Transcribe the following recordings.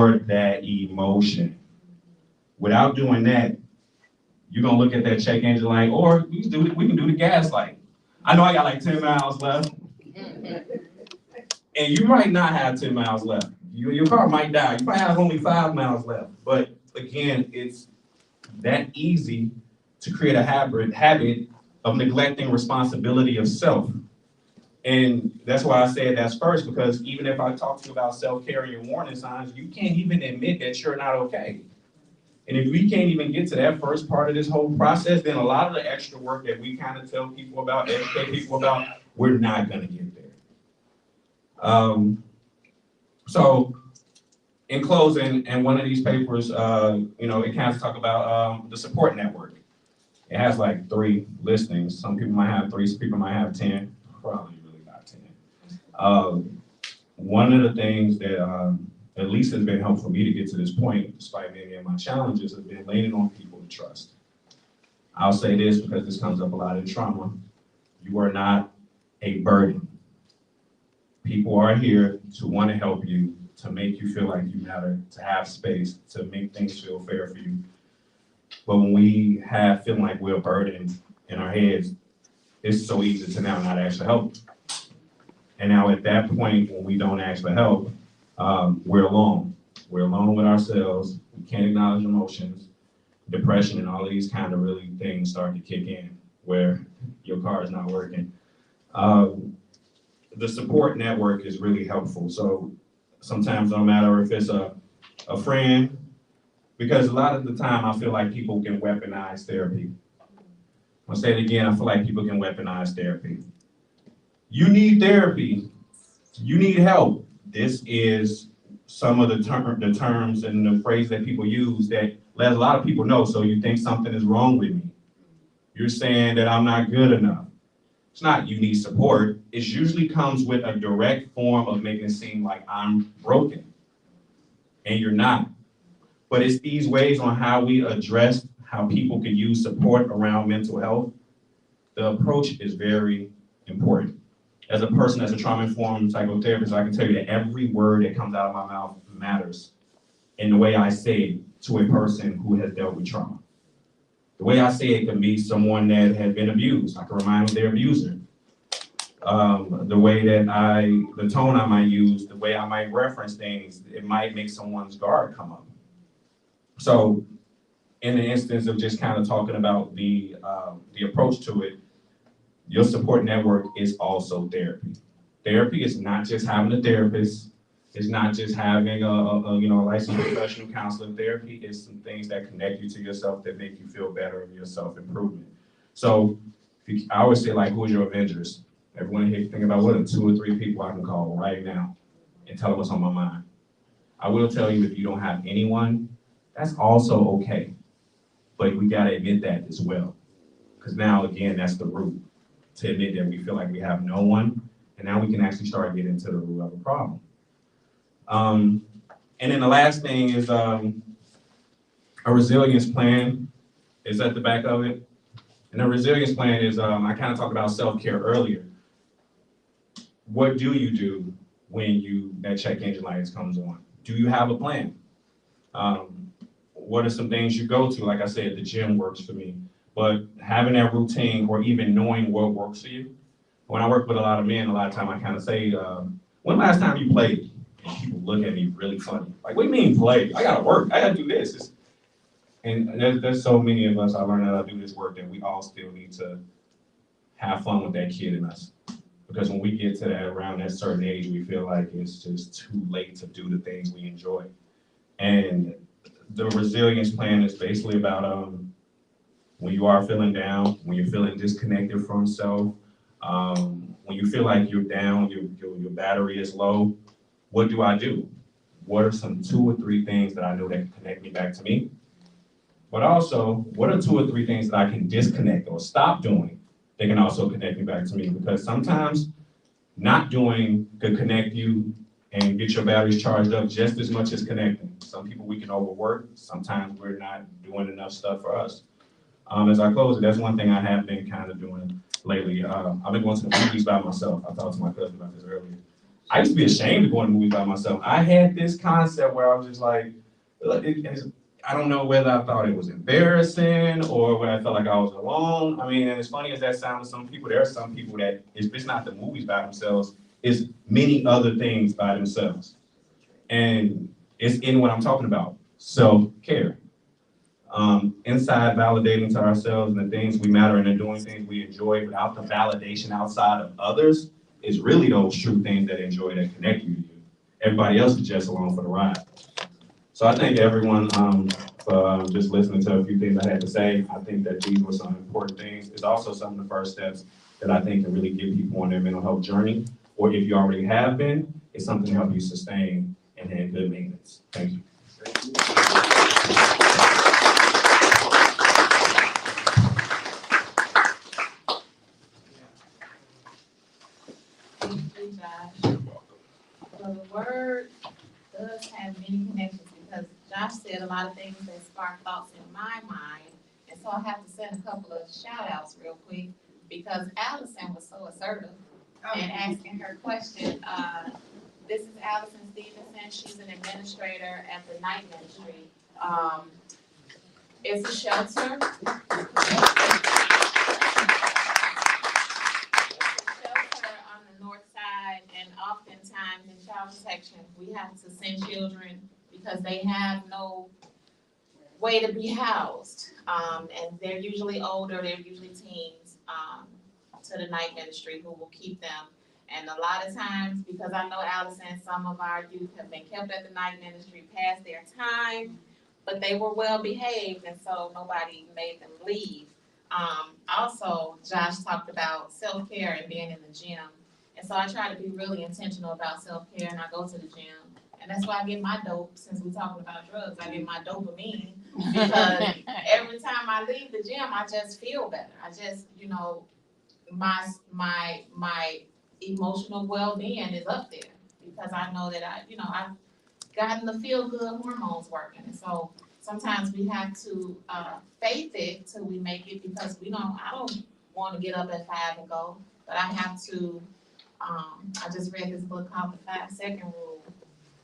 for that emotion. Without doing that, you're gonna look at that check engine light, or we can do the gas light. I know I got like 10 miles left, and you might not have 10 miles left. Your car might die. You might have only 5 miles left. But again, it's that easy to create a habit of neglecting responsibility of self. And that's why I said that's first, because even if I talk to you about self-care and your warning signs, you can't even admit that you're not okay. And if we can't even get to that first part of this whole process, then a lot of the extra work that we kind of tell people about, educate people about, we're not going to get there. So in closing, and one of these papers, it kind of talk about the support network. It has like 3 listings. Some people might have 3, some people might have 10. Probably really not 10. One of the things that at least has been helpful for me to get to this point, despite many of my challenges, has been leaning on people to trust. I'll say this because this comes up a lot in trauma. You are not a burden. People are here to want to help you, to make you feel like you matter, to have space, to make things feel fair for you. But when we have feeling like we're burdened in our heads, it's so easy to now not ask for help. And now at that point, when we don't ask for help, we're alone. We're alone with ourselves. We can't acknowledge emotions. Depression and all of these kind of really things start to kick in where your car is not working. The support network is really helpful. So sometimes no matter if it's a friend, because a lot of the time I feel like people can weaponize therapy. I'll say it again, I feel like people can weaponize therapy. You need therapy. You need help. This is some of the terms and the phrase that people use that let a lot of people know. So you think something is wrong with me. You're saying that I'm not good enough. It's not you need support. It usually comes with a direct form of making it seem like I'm broken. And you're not. But it's these ways on how we address how people can use support around mental health. The approach is very important. As a person, as a trauma-informed psychotherapist, I can tell you that every word that comes out of my mouth matters in the way I say it to a person who has dealt with trauma. The way I say it can be someone that had been abused. I can remind them of their abuser. The way that the tone I might use, the way I might reference things, it might make someone's guard come up. So in the instance of just kind of talking about the approach to it, your support network is also therapy. Therapy is not just having a therapist. It's not just having a licensed professional counselor. Therapy is some things that connect you to yourself that make you feel better in your self-improvement. So I always say, like, who's your Avengers? Everyone here think about what are 2 or 3 people I can call right now and tell them what's on my mind. I will tell you, if you don't have anyone, that's also okay. But we gotta admit that as well. Because now, again, that's the root. To admit that we feel like we have no one, and now we can actually start getting to the root of the problem. And then the last thing is a resilience plan is at the back of it. And the resilience plan is, I kind of talked about self-care earlier. What do you do when that check engine light comes on? Do you have a plan? What are some things you go to? Like I said, the gym works for me. But having that routine or even knowing what works for you. When I work with a lot of men, a lot of time I kind of say, when last time you played? And people look at me really funny. Like, what do you mean play? I gotta work, I gotta do this. And there's so many of us, I learned how to do this work, that we all still need to have fun with that kid in us. Because when we get to that, around that certain age, we feel like it's just too late to do the things we enjoy. And the resilience plan is basically about, when you are feeling down, when you're feeling disconnected from self, when you feel like you're down, your battery is low, what do I do? What are some 2 or 3 things that I know that can connect me back to me? But also, what are 2 or 3 things that I can disconnect or stop doing that can also connect me back to me? Because sometimes not doing could connect you and get your batteries charged up just as much as connecting. Some people we can overwork. Sometimes we're not doing enough stuff for us. As I close it, that's one thing I have been kind of doing lately. I've been going to the movies by myself. I talked to my cousin about this earlier. I used to be ashamed to go in the movies by myself. I had this concept where I was just like, I don't know whether I thought it was embarrassing or when I felt like I was alone. I mean, and as funny as that sounds to some people, there are some people that if it's not the movies by themselves, it's many other things by themselves. And it's in what I'm talking about, self-care. Inside validating to ourselves and the things we matter and the doing things we enjoy without the validation outside of others is really those true things that enjoy that connect you to you. Everybody else is just along for the ride. So I thank everyone for just listening to a few things I had to say. I think that these were some important things. It's also some of the first steps that I think can really get people on their mental health journey. Or if you already have been, it's something to help you sustain and have good maintenance. Thank you. Thank you, Josh. So the word does have many connections because Josh said a lot of things that sparked thoughts in my mind. And so I have to send a couple of shout outs real quick because Allison was so assertive in asking her question. This is Allison Stevenson. She's an administrator at the Night Ministry. It's a shelter. On the north side, and oftentimes in child protection, we have to send children because they have no way to be housed. And they're usually older, they're usually teens, to the night ministry who will keep them. And a lot of times, because I know Allison, some of our youth have been kept at the night ministry past their time, but they were well behaved, and so nobody made them leave. Also, Josh talked about self-care and being in the gym. And so I try to be really intentional about self-care, and I go to the gym. And that's why I get my dope, since we're talking about drugs, I get my dopamine. Because every time I leave the gym, I just feel better. I just, my emotional well-being is up there. Because I know that I've gotten the feel-good hormones working. And so sometimes we have to faith it till we make it because I don't want to get up at 5 and go, but I have to, I just read this book called The 5-Second Rule.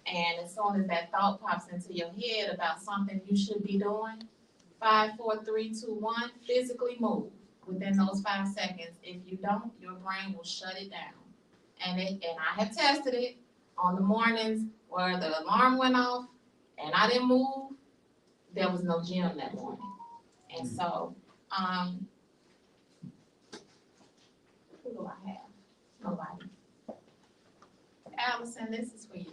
And as soon as that thought pops into your head about something you should be doing, 5, 4, 3, 2, 1, physically move within those 5 seconds. If you don't, your brain will shut it down. And I have tested it on the mornings where the alarm went off and I didn't move, there was no gym that morning. And so, who do I have? Nobody. Allison, this is for you.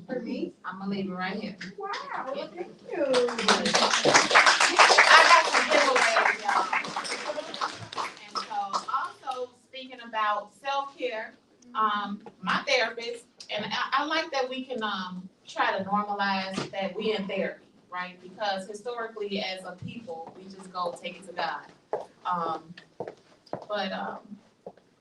For me? I'm gonna leave it right here. Wow, well, thank you. I got some giveaways, y'all. And so, also speaking about self-care, my therapist, and I like that we can try to normalize that we in therapy, right? Because historically, as a people, we just go take it to God. But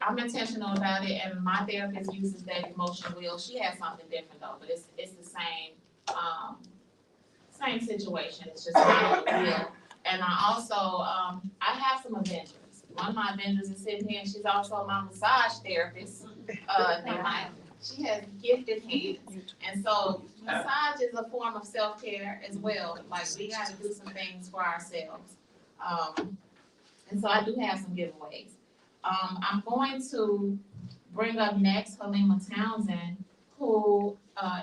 I'm intentional about it, and my therapist uses that emotional wheel. She has something different though, but it's the same situation. It's just not a wheel. And I also I have some Avengers. One of my Avengers is sitting here, and she's also my massage therapist. She has gifted hands, and so massage is a form of self-care as well. Like we got to do some things for ourselves, and so I do have some giveaways. I'm going to bring up next Halima Townsend, who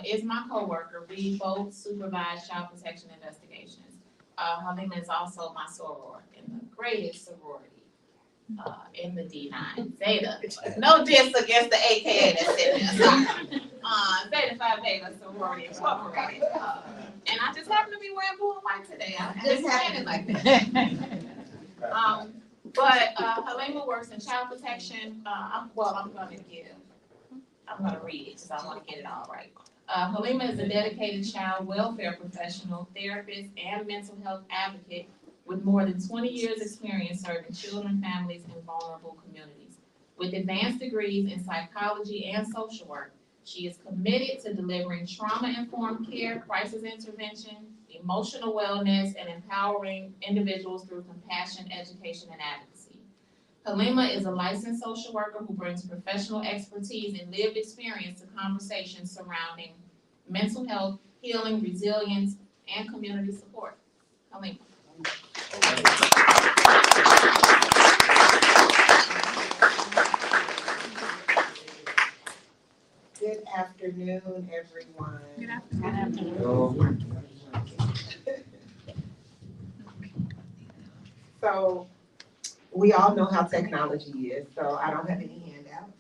is my coworker. We both supervise child protection investigations. Halima is also my soror in the greatest sorority in the D9, Zeta. No diss against the AKA that's sitting there. Zeta Phi Beta sorority incorporated. And I just happen to be wearing blue and white today. I'm just saying it like that. But Halima works in child protection. I'm gonna read it because I want to get it all right. Halima is a dedicated child welfare professional, therapist, and mental health advocate with more than 20 years experience serving children, families, and vulnerable communities. With advanced degrees in psychology and social work, she is committed to delivering trauma-informed care, crisis intervention, emotional wellness, and empowering individuals through compassion, education, and advocacy. Halima is a licensed social worker who brings professional expertise and lived experience to conversations surrounding mental health, healing, resilience, and community support. Halima. Good afternoon, everyone. Good afternoon. So, we all know how technology is, so I don't have any handouts.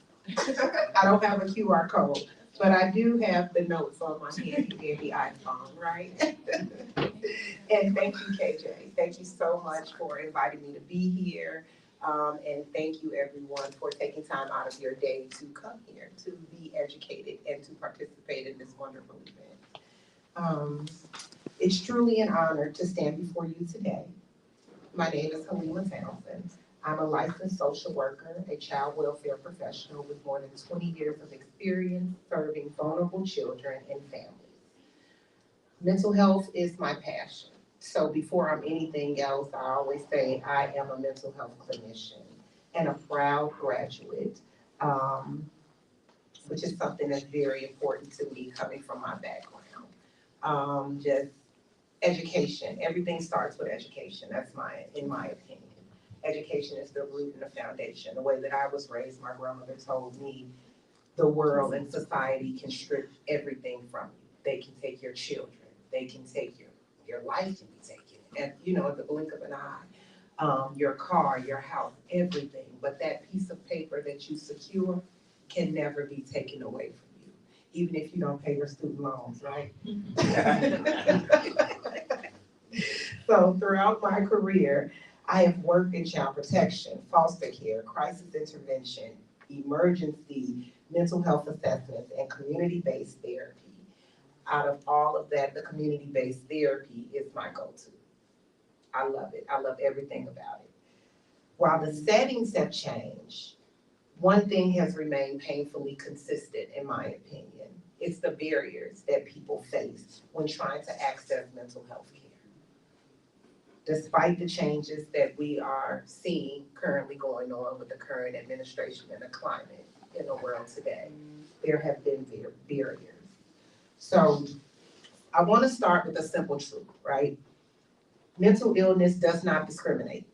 I don't have a QR code, but I do have the notes on my handy dandy iPhone, right? And thank you, KJ. Thank you so much for inviting me to be here. And thank you, everyone, for taking time out of your day to come here, to be educated and to participate in this wonderful event. It's truly an honor to stand before you today. My name is Halima Townsend. I'm a licensed social worker, a child welfare professional with more than 20 years of experience serving vulnerable children and families. Mental health is my passion. So before I'm anything else, I always say I am a mental health clinician and a proud graduate, which is something that's very important to me coming from my background. Just education, everything starts with education, in my opinion. Education is the root and the foundation. The way that I was raised, my grandmother told me, the world and society can strip everything from you. They can take your children, they can take your life can be taken, and at the blink of an eye. Your car, your house, everything, but that piece of paper that you secure can never be taken away from you, even if you don't pay your student loans, right? So throughout my career, I have worked in child protection, foster care, crisis intervention, emergency, mental health assessments, and community-based therapy. Out of all of that, the community-based therapy is my go-to. I love it. I love everything about it. While the settings have changed, one thing has remained painfully consistent, in my opinion. It's the barriers that people face when trying to access mental health care. Despite the changes that we are seeing currently going on with the current administration and the climate in the world today, there have been barriers. So I want to start with a simple truth, right? Mental illness does not discriminate.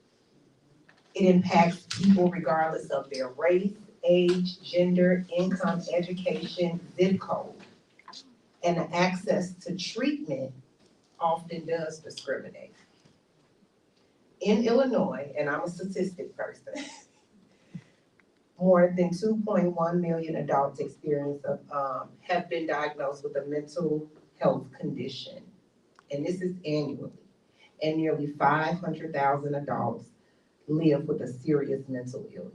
It impacts people regardless of their race, age, gender, income, education, zip code. And the access to treatment often does discriminate. In Illinois, and I'm a statistic person, more than 2.1 million adults have been diagnosed with a mental health condition. And this is annually. And nearly 500,000 adults live with a serious mental illness.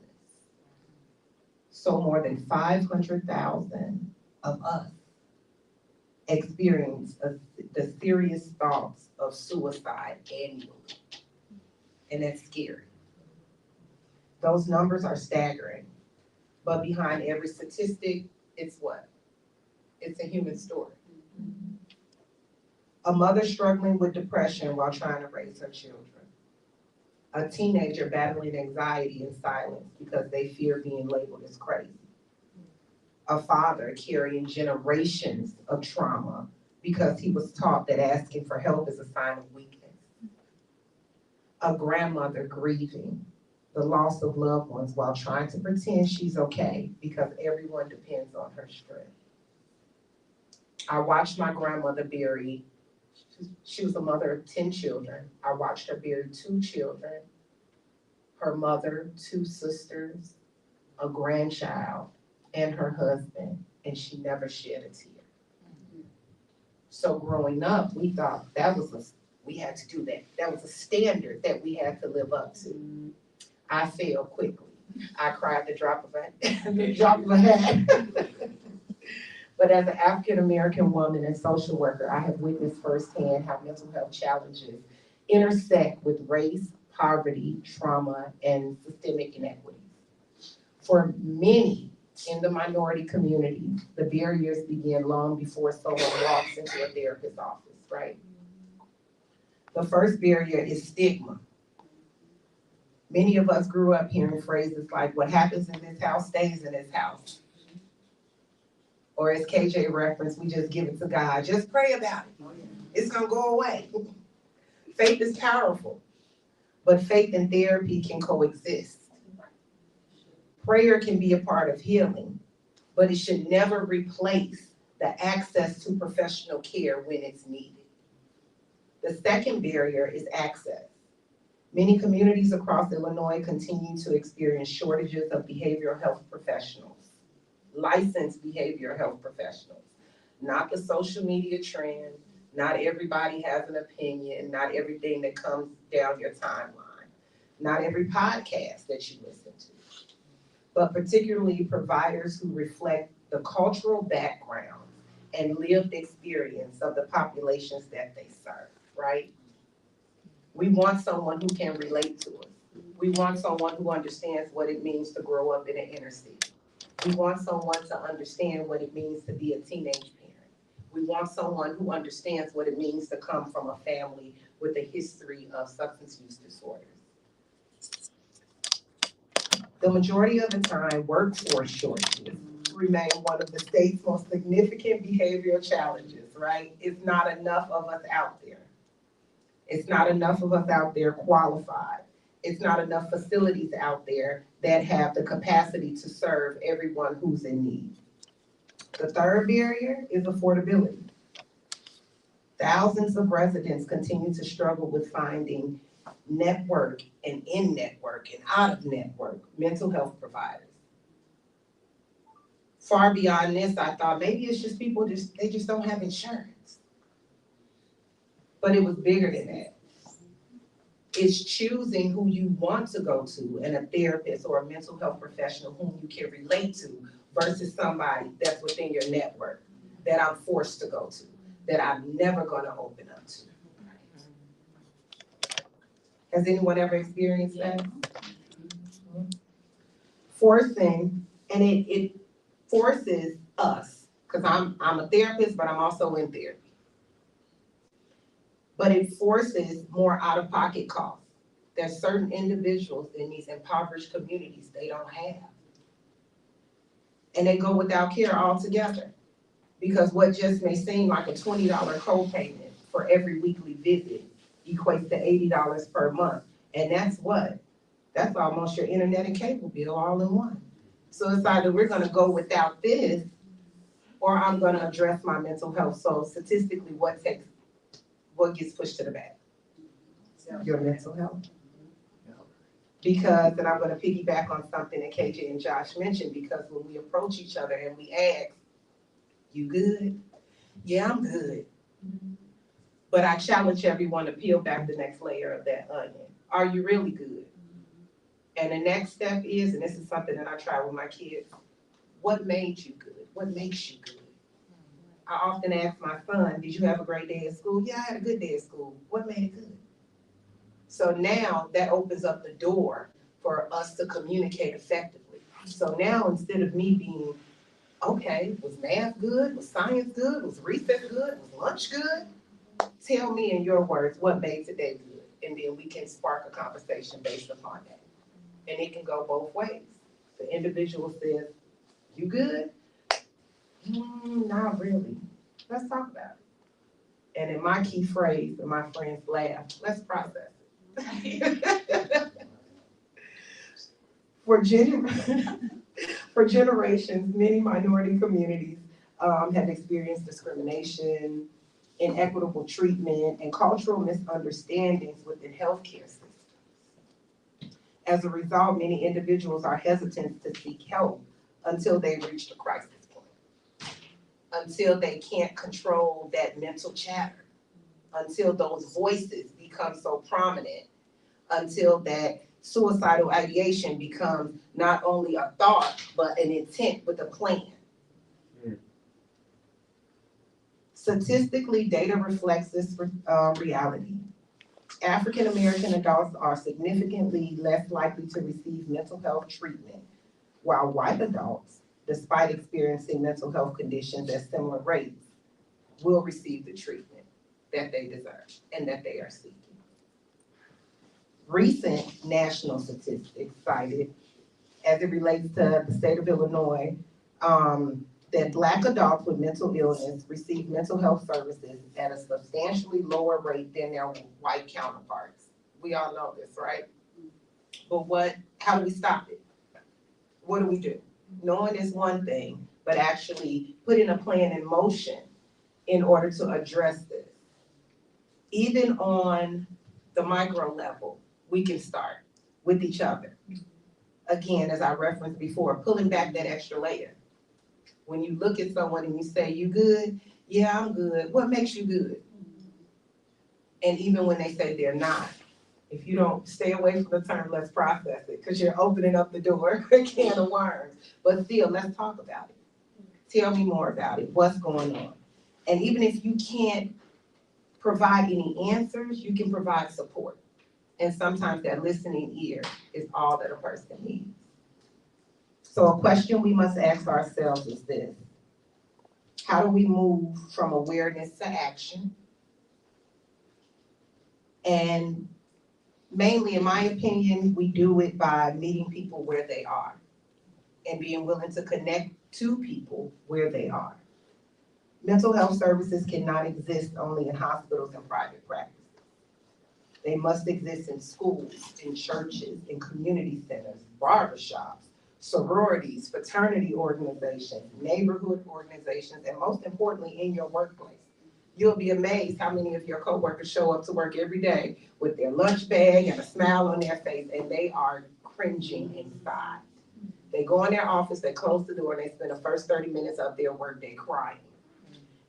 So more than 500,000 of us experience the serious thoughts of suicide annually. And that's scary. Those numbers are staggering. But behind every statistic, it's what? It's a human story. A mother struggling with depression while trying to raise her children. A teenager battling anxiety in silence because they fear being labeled as crazy. A father carrying generations of trauma because he was taught that asking for help is a sign of weakness. A grandmother grieving the loss of loved ones while trying to pretend she's okay because everyone depends on her strength. I watched my grandmother bury, she was a mother of 10 children. I watched her bury 2 children, her mother, 2 sisters, a grandchild, and her husband, and she never shed a tear. So growing up, we thought we had to do that. That was a standard that we had to live up to. I failed quickly. I cried the drop of a hat. But as an African-American woman and social worker, I have witnessed firsthand how mental health challenges intersect with race, poverty, trauma, and systemic inequities. For many in the minority community, the barriers begin long before someone walks into a therapist's office, right? The first barrier is stigma. Many of us grew up hearing phrases like, what happens in this house stays in this house. Or as KJ referenced, we just give it to God. Just pray about it. It's gonna go away. Faith is powerful, but faith and therapy can coexist. Prayer can be a part of healing, but it should never replace the access to professional care when it's needed. The second barrier is access. Many communities across Illinois continue to experience shortages of behavioral health professionals, licensed behavioral health professionals, not the social media trend, not everybody has an opinion, not everything that comes down your timeline, not every podcast that you listen to, but particularly providers who reflect the cultural background and lived experience of the populations that they serve, right? We want someone who can relate to us. We want someone who understands what it means to grow up in an inner city. We want someone to understand what it means to be a teenage parent. We want someone who understands what it means to come from a family with a history of substance use disorders. The majority of the time, workforce shortages remain one of the state's most significant behavioral challenges, right? It's not enough of us out there. It's not enough of us out there qualified. It's not enough facilities out there that have the capacity to serve everyone who's in need. The third barrier is affordability. Thousands of residents continue to struggle with finding network and in-network and out-of-network mental health providers. Far beyond this, I thought maybe it's just people they just don't have insurance. But it was bigger than that. It's choosing who you want to go to and a therapist or a mental health professional whom you can relate to versus somebody that's within your network that I'm forced to go to, that I'm never gonna open up to. Has anyone ever experienced that? Forcing, and it forces us, because I'm a therapist, but I'm also in therapy. But it forces more out-of-pocket costs. There's certain individuals in these impoverished communities they don't have. And they go without care altogether. Because what just may seem like a $20 copayment for every weekly visit equates to $80 per month. And that's what? That's almost your internet and cable bill all in one. So it's either we're gonna go without this, or I'm gonna address my mental health. So statistically, what gets pushed to the back? Your mental health. Because, and I'm gonna piggyback on something that KJ and Josh mentioned, because when we approach each other and we ask, you good? Yeah, I'm good. But I challenge everyone to peel back the next layer of that onion. Are you really good? And the next step is, and this is something that I try with my kids, what made you good? What makes you good? I often ask my son, did you have a great day at school? Yeah, I had a good day at school. What made it good? So now that opens up the door for us to communicate effectively. So now instead of me being, okay, was math good? Was science good? Was recess good? Was lunch good? Tell me in your words what made today good. And then we can spark a conversation based upon that. And it can go both ways. The individual says, you good? Not really. Let's talk about it. And in my key phrase, and my friends laugh, let's process it. For generations, many minority communities have experienced discrimination, inequitable treatment, and cultural misunderstandings within healthcare systems. As a result, many individuals are hesitant to seek help until they reach the crisis point, until they can't control that mental chatter, until those voices become so prominent, until that suicidal ideation becomes not only a thought, but an intent with a plan. Statistically, data reflects this reality. African American adults are significantly less likely to receive mental health treatment, while white adults, despite experiencing mental health conditions at similar rates, will receive the treatment that they deserve and that they are seeking. Recent national statistics cited as it relates to the state of Illinois, that Black adults with mental illness receive mental health services at a substantially lower rate than their white counterparts. We all know this, right? But how do we stop it? What do we do? Knowing is one thing, but actually putting a plan in motion in order to address this. Even on the micro level, we can start with each other. Again, as I referenced before, pulling back that extra layer. When you look at someone and you say, "You good?" "Yeah, I'm good." "What makes you good?" And even when they say they're not, if you don't stay away from the term, let's process it, because you're opening up the door, a can of worms. But still, let's talk about it. Tell me more about it. What's going on? And even if you can't provide any answers, you can provide support. And sometimes that listening ear is all that a person needs. So a question we must ask ourselves is this: how do we move from awareness to action? And mainly, in my opinion, we do it by meeting people where they are and being willing to connect to people where they are. Mental health services cannot exist only in hospitals and private practice. They must exist in schools, in churches, in community centers, barbershops, sororities, fraternity organizations, neighborhood organizations, and most importantly, in your workplace. You'll be amazed how many of your coworkers show up to work every day with their lunch bag and a smile on their face, and they are cringing inside. They go in their office, they close the door, and they spend the first 30 minutes of their workday crying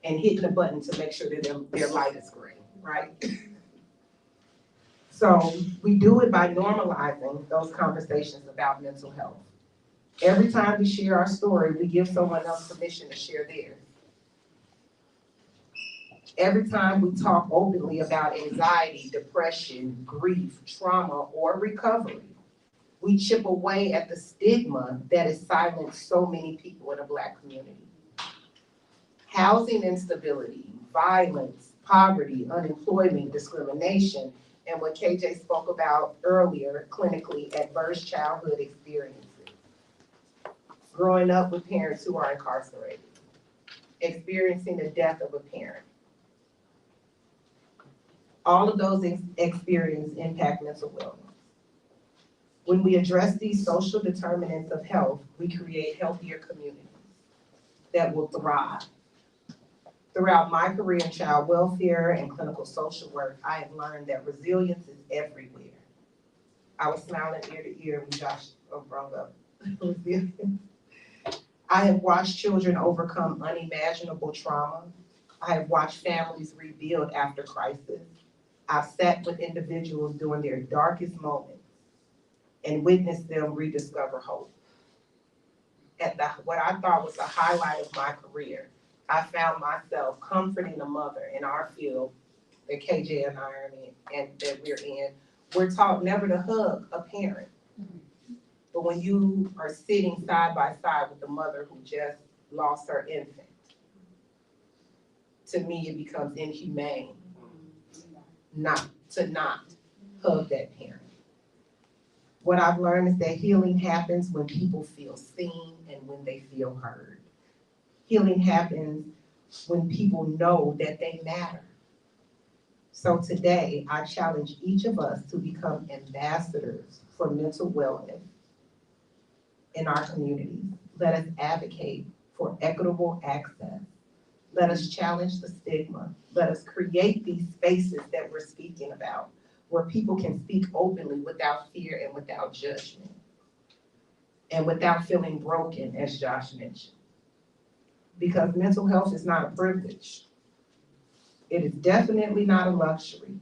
and hitting a button to make sure that their light is green, right? So we do it by normalizing those conversations about mental health. Every time we share our story, we give someone else permission to share theirs. Every time we talk openly about anxiety, depression, grief, trauma, or recovery, we chip away at the stigma that has silenced so many people in the Black community. Housing instability, violence, poverty, unemployment, discrimination, and what KJ spoke about earlier, clinically, adverse childhood experiences. Growing up with parents who are incarcerated, experiencing the death of a parent. All of those experiences impact mental wellness. When we address these social determinants of health, we create healthier communities that will thrive. Throughout my career in child welfare and clinical social work, I have learned that resilience is everywhere. I was smiling ear to ear when Josh brought up resilience. I have watched children overcome unimaginable trauma. I have watched families rebuild after crisis. I've sat with individuals during their darkest moments and witnessed them rediscover hope. At what I thought was the highlight of my career, I found myself comforting a mother in our field that KJ and I are in, and that we're in. We're taught never to hug a parent. But when you are sitting side by side with the mother who just lost her infant, to me it becomes inhumane not hug that parent. What I've learned is that healing happens when people feel seen and when they feel heard. Healing happens when people know that they matter. So today, I challenge each of us to become ambassadors for mental wellness in our communities. Let us advocate for equitable access. Let us challenge the stigma. Let us create these spaces that we're speaking about, where people can speak openly without fear and without judgment, and without feeling broken, as Josh mentioned. Because mental health is not a privilege. It is definitely not a luxury.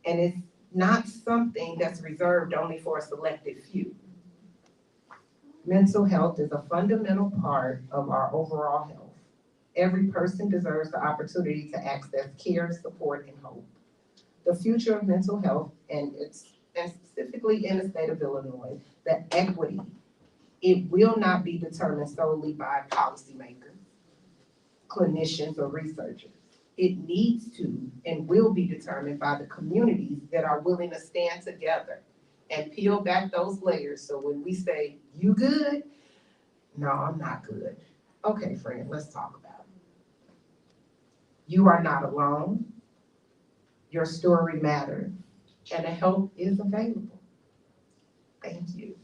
And it's not something that's reserved only for a selected few. Mental health is a fundamental part of our overall health. Every person deserves the opportunity to access care, support, and hope. The future of mental health, and specifically in the state of Illinois, the equity, it will not be determined solely by policymakers, clinicians, or researchers. It needs to and will be determined by the communities that are willing to stand together and peel back those layers. So when we say, you good? No, I'm not good. Okay, friend, let's talk about it. You are not alone. Your story matters, and help is available. Thank you.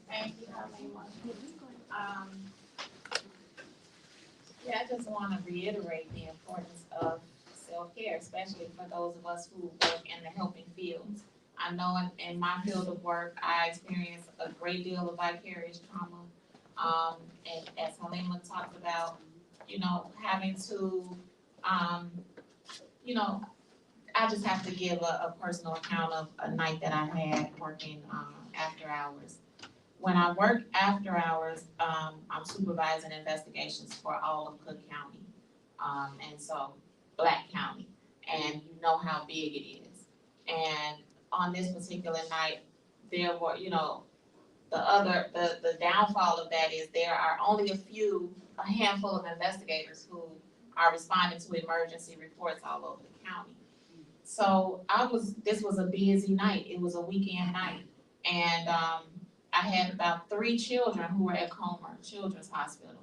Thank you, yeah, I just want to reiterate the importance of self-care, especially for those of us who work in the helping fields. I know in my field of work, I experience a great deal of vicarious trauma. And as Halima talked about, having to, you know, I just have to give a personal account of a night that I had working, after hours. When I work after hours, I'm supervising investigations for all of Cook County, and so Black County, and you know how big it is. And on this particular night, there were, the downfall of that is there are only a handful of investigators who are responding to emergency reports all over the county. So this was a busy night. It was a weekend night, and I had about 3 children who were at Comer Children's Hospital.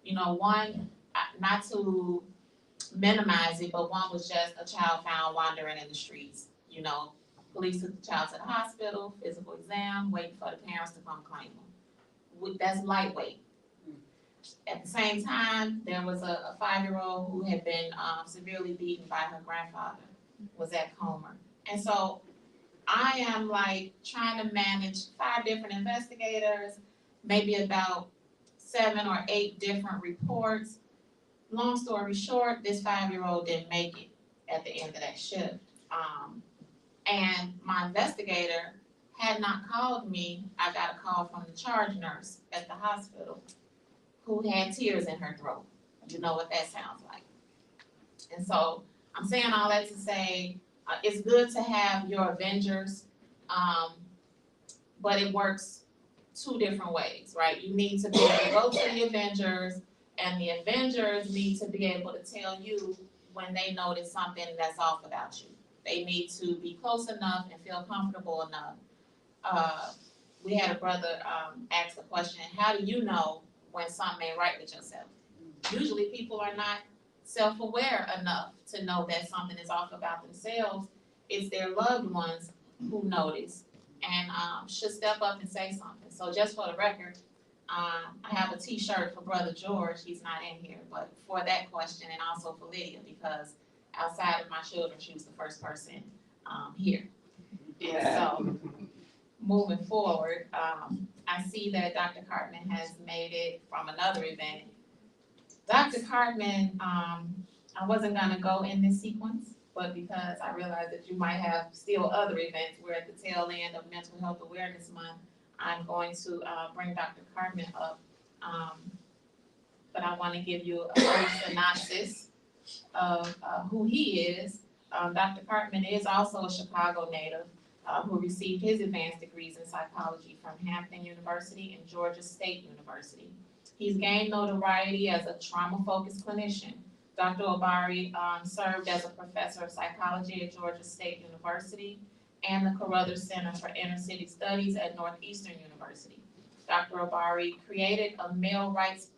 One, not to minimize it, but one was just a child found wandering in the streets. Police took the child to the hospital, physical exam, waiting for the parents to come claim them. That's lightweight. At the same time, there was a 5-year-old who had been severely beaten by her grandfather, was at Comer. And so I am like trying to manage 5 different investigators, maybe about 7 or 8 different reports. Long story short, this 5-year-old didn't make it at the end of that shift. And my investigator had not called me. I got a call from the charge nurse at the hospital who had tears in her throat. You know what that sounds like. And so I'm saying all that to say, it's good to have your Avengers, but it works 2 different ways, right? You need to be able to go to the Avengers, and the Avengers need to be able to tell you when they notice something that's off about you. They need to be close enough and feel comfortable enough. We had a brother ask the question, how do you know when something ain't right with yourself? Usually people are not self-aware enough to know that something is off about themselves. It's their loved ones who notice and should step up and say something. So just for the record, I have a t-shirt for Brother George. He's not in here, but for that question, and also for Lydia, because outside of my children, she was the first person here. And so moving forward, I see that Dr. Cartman has made it from another event. Dr. Cartman, I wasn't gonna go in this sequence, but because I realized that you might have still other events, we're at the tail end of Mental Health Awareness Month, I'm going to bring Dr. Cartman up. But I wanna give you a brief synopsis of who he is. Dr. Cartman is also a Chicago native who received his advanced degrees in psychology from Hampton University and Georgia State University. He's gained notoriety as a trauma-focused clinician. Dr. Obari served as a professor of psychology at Georgia State University and the Carruthers Center for Inner City Studies at Northeastern University. Dr. Obari created a male rites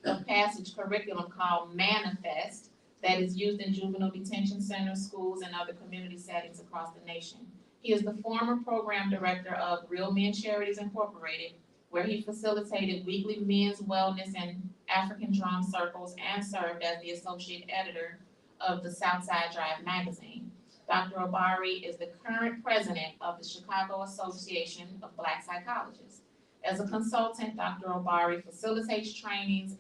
of passage curriculum called Manifest that is used in juvenile detention centers, schools, and other community settings across the nation. He is the former program director of Real Men Charities Incorporated, where he facilitated weekly men's wellness and African drum circles and served as the associate editor of the Southside Drive magazine. Dr. Obari is the current president of the Chicago Association of Black Psychologists. As a consultant, Dr. Obari facilitates trainings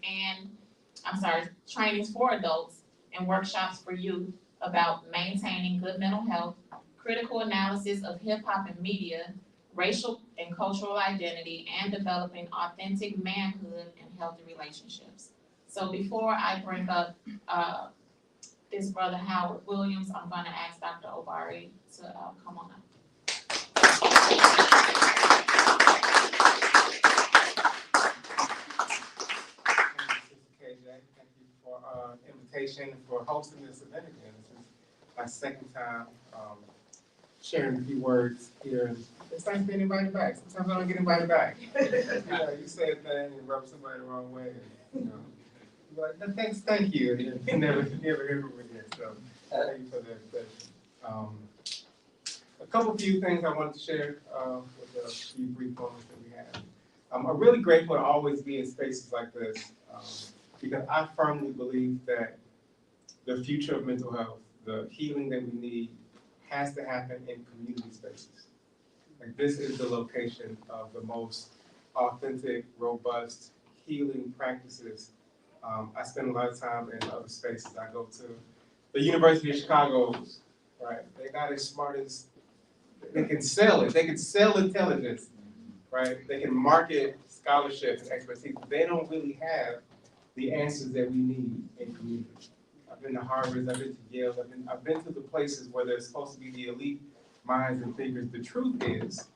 for adults and workshops for youth about maintaining good mental health, critical analysis of hip hop and media, racial and cultural identity, and developing authentic manhood and healthy relationships. So before I bring up this brother Howard Williams, I'm gonna ask Dr. Obari to come on up. Thank you for invitation and for hosting this event again. This is my second time sharing a few words here. It's nice being invited back. Sometimes I don't get invited back. You say a thing and rub somebody the wrong way. You're like, no, thank you. And you never hear from me again. So thank you for that. A few things I wanted to share with a few brief moments that we have. I'm really grateful to always be in spaces like this because I firmly believe that the future of mental health, the healing that we need, has to happen in community spaces. Like this is the location of the most authentic, robust healing practices. I spend a lot of time in other spaces. I go to the University of Chicago, right? They're not as smart as, they can sell it. They can sell intelligence, right? They can market scholarships and expertise. They don't really have the answers that we need in community. I've been to Harvard, I've been to Yale, I've been to the places where there's supposed to be the elite minds and thinkers. The truth is,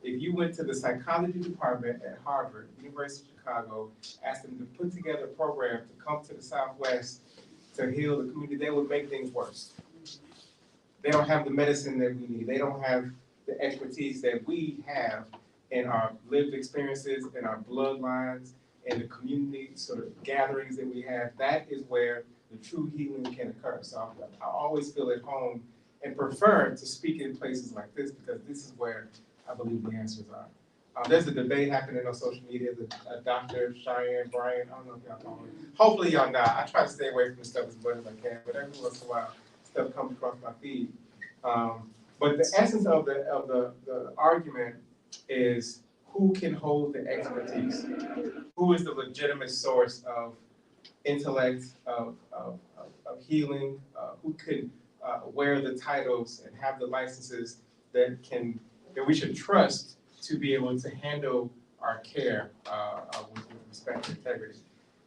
if you went to the psychology department at Harvard, University of Chicago, asked them to put together a program to come to the Southwest to heal the community, they would make things worse. They don't have the medicine that we need. They don't have the expertise that we have in our lived experiences, in our bloodlines, in the community sort of gatherings that we have. That is where the true healing can occur. So I always feel at home and prefer to speak in places like this because this is where I believe the answers are. There's a debate happening on social media. Dr. Cheyenne Bryant, I don't know if y'all follow it. Hopefully y'all not. I try to stay away from this stuff as much as I can, but every once in a while, stuff comes across my feed. But the essence of the argument is who can hold the expertise? Who is the legitimate source of intellect, of healing? Who can wear the titles and have the licenses that we should trust to be able to handle our care with respect and integrity?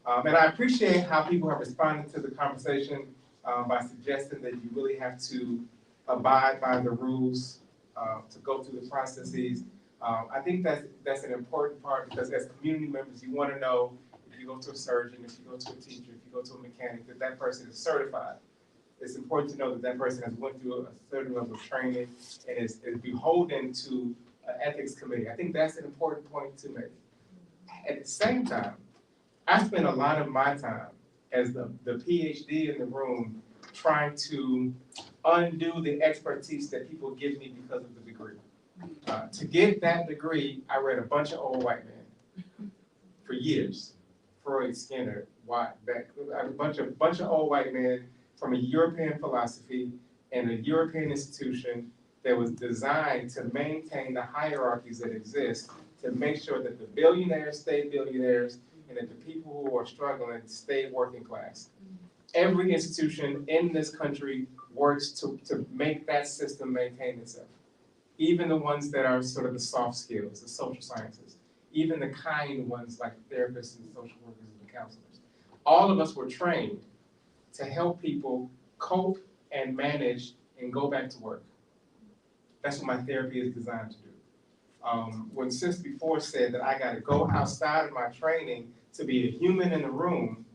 And I appreciate how people have responded to the conversation by suggesting that you really have to abide by the rules to go through the processes. I think that's an important part because as community members, you want to know if you go to a surgeon, if you go to a teacher, if you go to a mechanic, that person is certified. It's important to know that person has went through a certain level of training and is beholden to an ethics committee. I think that's an important point to make. At the same time, I spend a lot of my time as the PhD in the room trying to undo the expertise that people give me because of the degree. To get that degree, I read a bunch of old white men for years. Freud, Skinner, Watt, Beck, a bunch of old white men from a European philosophy and a European institution that was designed to maintain the hierarchies that exist to make sure that the billionaires stay billionaires and that the people who are struggling stay working class. Every institution in this country works to make that system maintain itself. Even the ones that are sort of the soft skills, the social sciences, even the kind ones like therapists and social workers and counselors. All of us were trained to help people cope and manage and go back to work. That's what my therapy is designed to do. When Sis before said that I gotta go outside of my training to be a human in the room,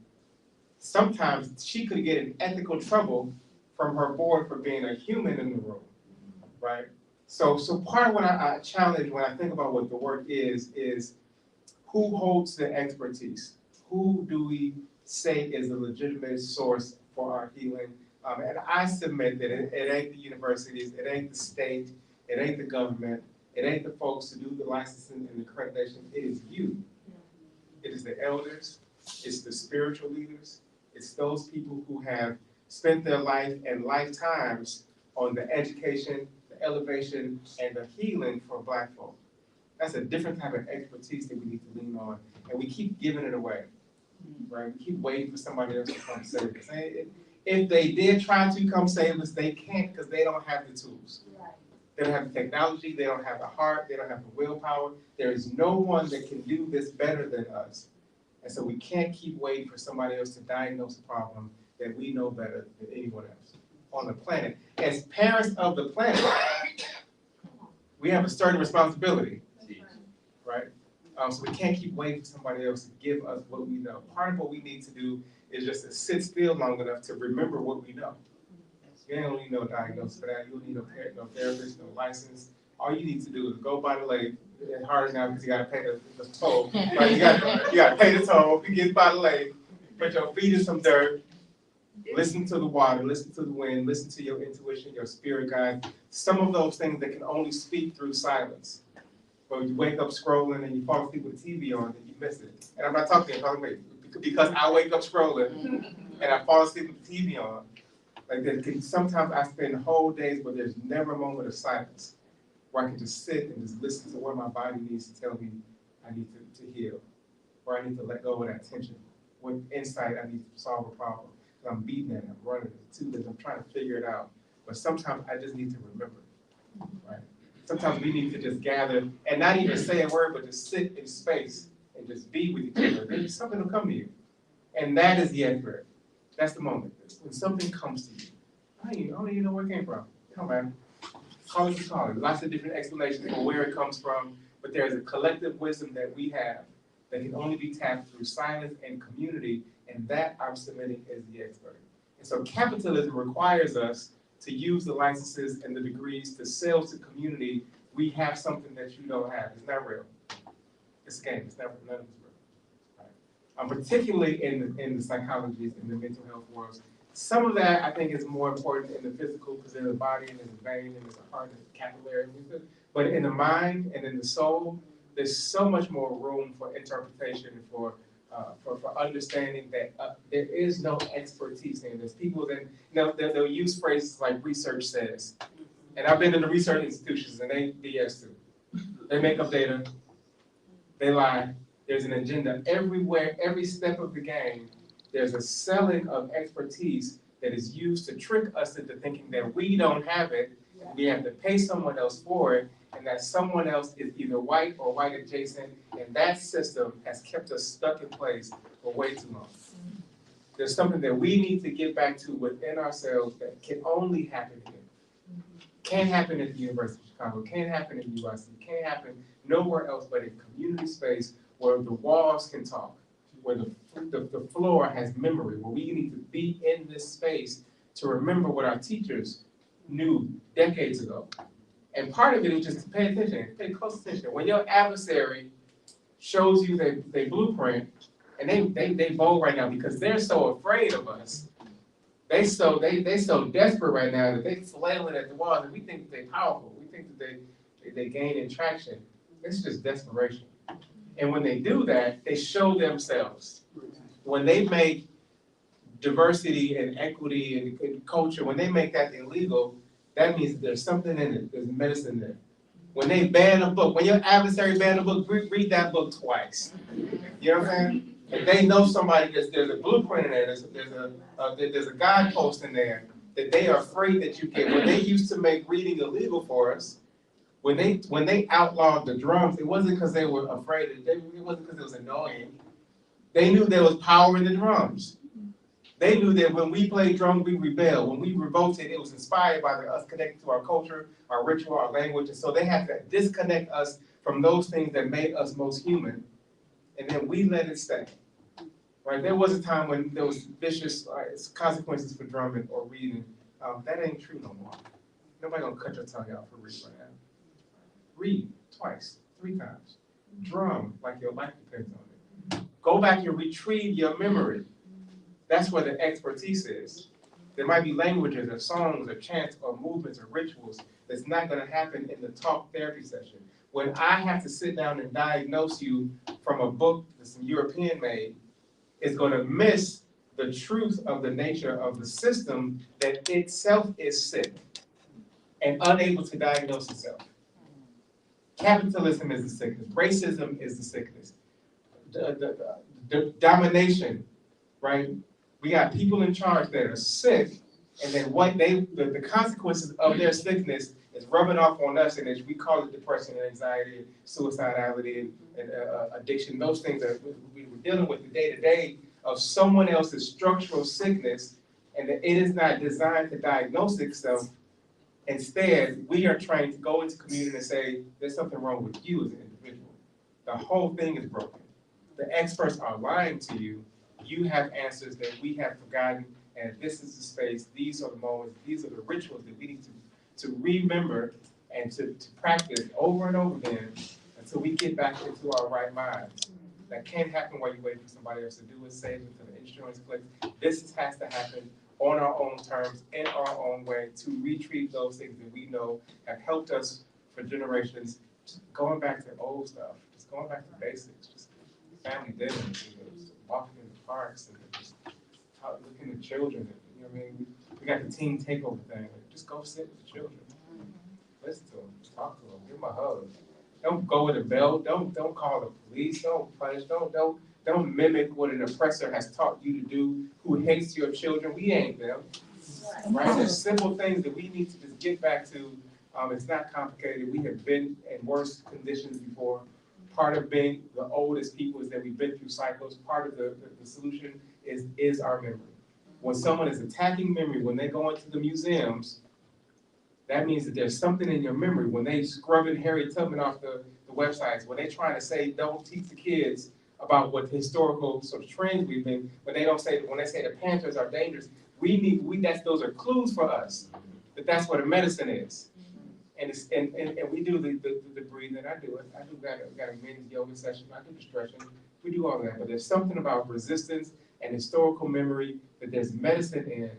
sometimes she could get in ethical trouble from her board for being a human in the room, right? So part of what I challenge when I think about what the work is who holds the expertise? Who do we say is a legitimate source for our healing? And I submit that it ain't the universities, it ain't the state, it ain't the government, it ain't the folks who do the licensing and the accreditation, it is you. It is the elders, it's the spiritual leaders, it's those people who have spent their life and lifetimes on the education, the elevation, and the healing for Black folk. That's a different type of expertise that we need to lean on, and we keep giving it away, right? We keep waiting for somebody else to come save us. If they did try to come save us, they can't because they don't have the tools. They don't have the technology, they don't have the heart, they don't have the willpower. There is no one that can do this better than us. And so we can't keep waiting for somebody else to diagnose a problem that we know better than anyone else on the planet. As parents of the planet, We have a certain responsibility, right? So we can't keep waiting for somebody else to give us what we know. Part of what we need to do is just to sit still long enough to remember what we know. You don't need no diagnosis for that. You don't need no therapist, no license. All you need to do is go by the lake. It's harder now because you gotta pay the toll. Right? You gotta pay the toll. You get by the lake, put your feet in some dirt, listen to the water, listen to the wind, listen to your intuition, your spirit guide. Some of those things that can only speak through silence. But you wake up scrolling and you fall asleep with the TV on and you miss it. And I'm not talking about because I wake up scrolling and I fall asleep with the TV on. Like sometimes I spend whole days where there's never a moment of silence where I can just sit and just listen to what my body needs to tell me I need to heal, or I need to let go of that tension. What insight I need to solve a problem. I'm beating it, I'm running it, too, I'm trying to figure it out. But sometimes I just need to remember, right? Sometimes we need to just gather and not even say a word, but just sit in space and just be with each other. Then something will come to you. And that is the expert. That's the moment. When something comes to you, I don't even know where it came from. Come on, call it. Lots of different explanations for where it comes from, but there's a collective wisdom that we have that can only be tapped through silence and community, and that I'm submitting as the expert. And so capitalism requires us to use the licenses and the degrees to sell to community. We have something that you don't have. It's not real. It's a game. It's never none of it's real. Particularly in the psychologies, in the mental health worlds. Some of that I think is more important in the physical because there's a body and there's a vein and there's a heart and there's a capillary movement. But in the mind and in the soul, there's so much more room for interpretation and for understanding that there is no expertise in this. People that they'll use phrases like research says, and I've been in the research institutions and they BS too. They make up data, they lie. There's an agenda everywhere, every step of the game. There's a selling of expertise that is used to trick us into thinking that we don't have it, and we have to pay someone else for it, and that someone else is either white or white adjacent, and that system has kept us stuck in place for way too long. There's something that we need to get back to within ourselves that can only happen here. Can't happen at the University of Chicago, can't happen at UIC, can't happen nowhere else but in community space where the walls can talk, where the floor has memory, where we need to be in this space to remember what our teachers knew decades ago. And part of it is just to pay attention, pay close attention. When your adversary shows you their blueprint, and they bold right now because they're so afraid of us. They so desperate right now that they flailing at the walls, and we think that they're powerful. We think that they gain in traction. It's just desperation. And when they do that, they show themselves. When they make diversity and equity and culture, when they make that illegal, that means that there's something in it. There's medicine there. When they ban a book, when your adversary ban a book, read that book twice. You know what I'm saying? If they know somebody, there's a blueprint in there, there's a guidepost in there that they are afraid that you can. When they used to make reading illegal for us, when they outlawed the drums, it wasn't because they were afraid. It wasn't because it was annoying. They knew there was power in the drums. They knew that when we played drums, we rebelled. When we revolted, it was inspired by us connected to our culture, our ritual, our language. And so they had to disconnect us from those things that made us most human. And then we let it stay. Right? There was a time when there was vicious consequences for drumming or reading. That ain't true no more. Nobody gonna cut your tongue out for reading right now. Read twice, 3 times. Drum like your life depends on it. Go back and retrieve your memory. That's where the expertise is. There might be languages or songs or chants or movements or rituals that's not gonna happen in the talk therapy session. When I have to sit down and diagnose you from a book that's European made, it's gonna miss the truth of the nature of the system that itself is sick and unable to diagnose itself. Capitalism is the sickness. Racism is the sickness. The domination, right? We got people in charge that are sick, and then the consequences of their sickness is rubbing off on us, and as we call it depression and anxiety and suicidality and addiction, those things that we were dealing with the day-to-day of someone else's structural sickness, and that it is not designed to diagnose itself, Instead, we are trained to go into community and say, there's something wrong with you as an individual. The whole thing is broken. The experts are lying to you. You have answers that we have forgotten, and this is the space, these are the moments, these are the rituals that we need to remember and to practice over and over again until we get back into our right minds. That can't happen while you wait for somebody else to do it, save it until the insurance clicks. This has to happen on our own terms, in our own way, to retrieve those things that we know have helped us for generations. Just going back to old stuff, just going back to basics, just family dinners, just walking in the parks, and just looking at children. And, you know what I mean? We got the teen takeover thing. Like, just go sit with the children, listen to them, talk to them, give them a hug. Don't go with a belt. Don't call the police. Don't punish. Don't mimic what an oppressor has taught you to do. Who hates your children? We ain't them, right? There's simple things that we need to just get back to. It's not complicated. We have been in worse conditions before. Part of being the oldest people is that we've been through cycles. Part of the solution is our memory. When someone is attacking memory, when they go into the museums, that means that there's something in your memory. When they scrubbing Harriet Tubman off the websites, when they trying to say don't teach the kids about what historical sort of trends we've been, when they say the Panthers are dangerous, those are clues for us that's what a medicine is. And we do the breathing. I do it. I got a mini yoga session. I do the stretching. We do all that. But there's something about resistance and historical memory that there's medicine in,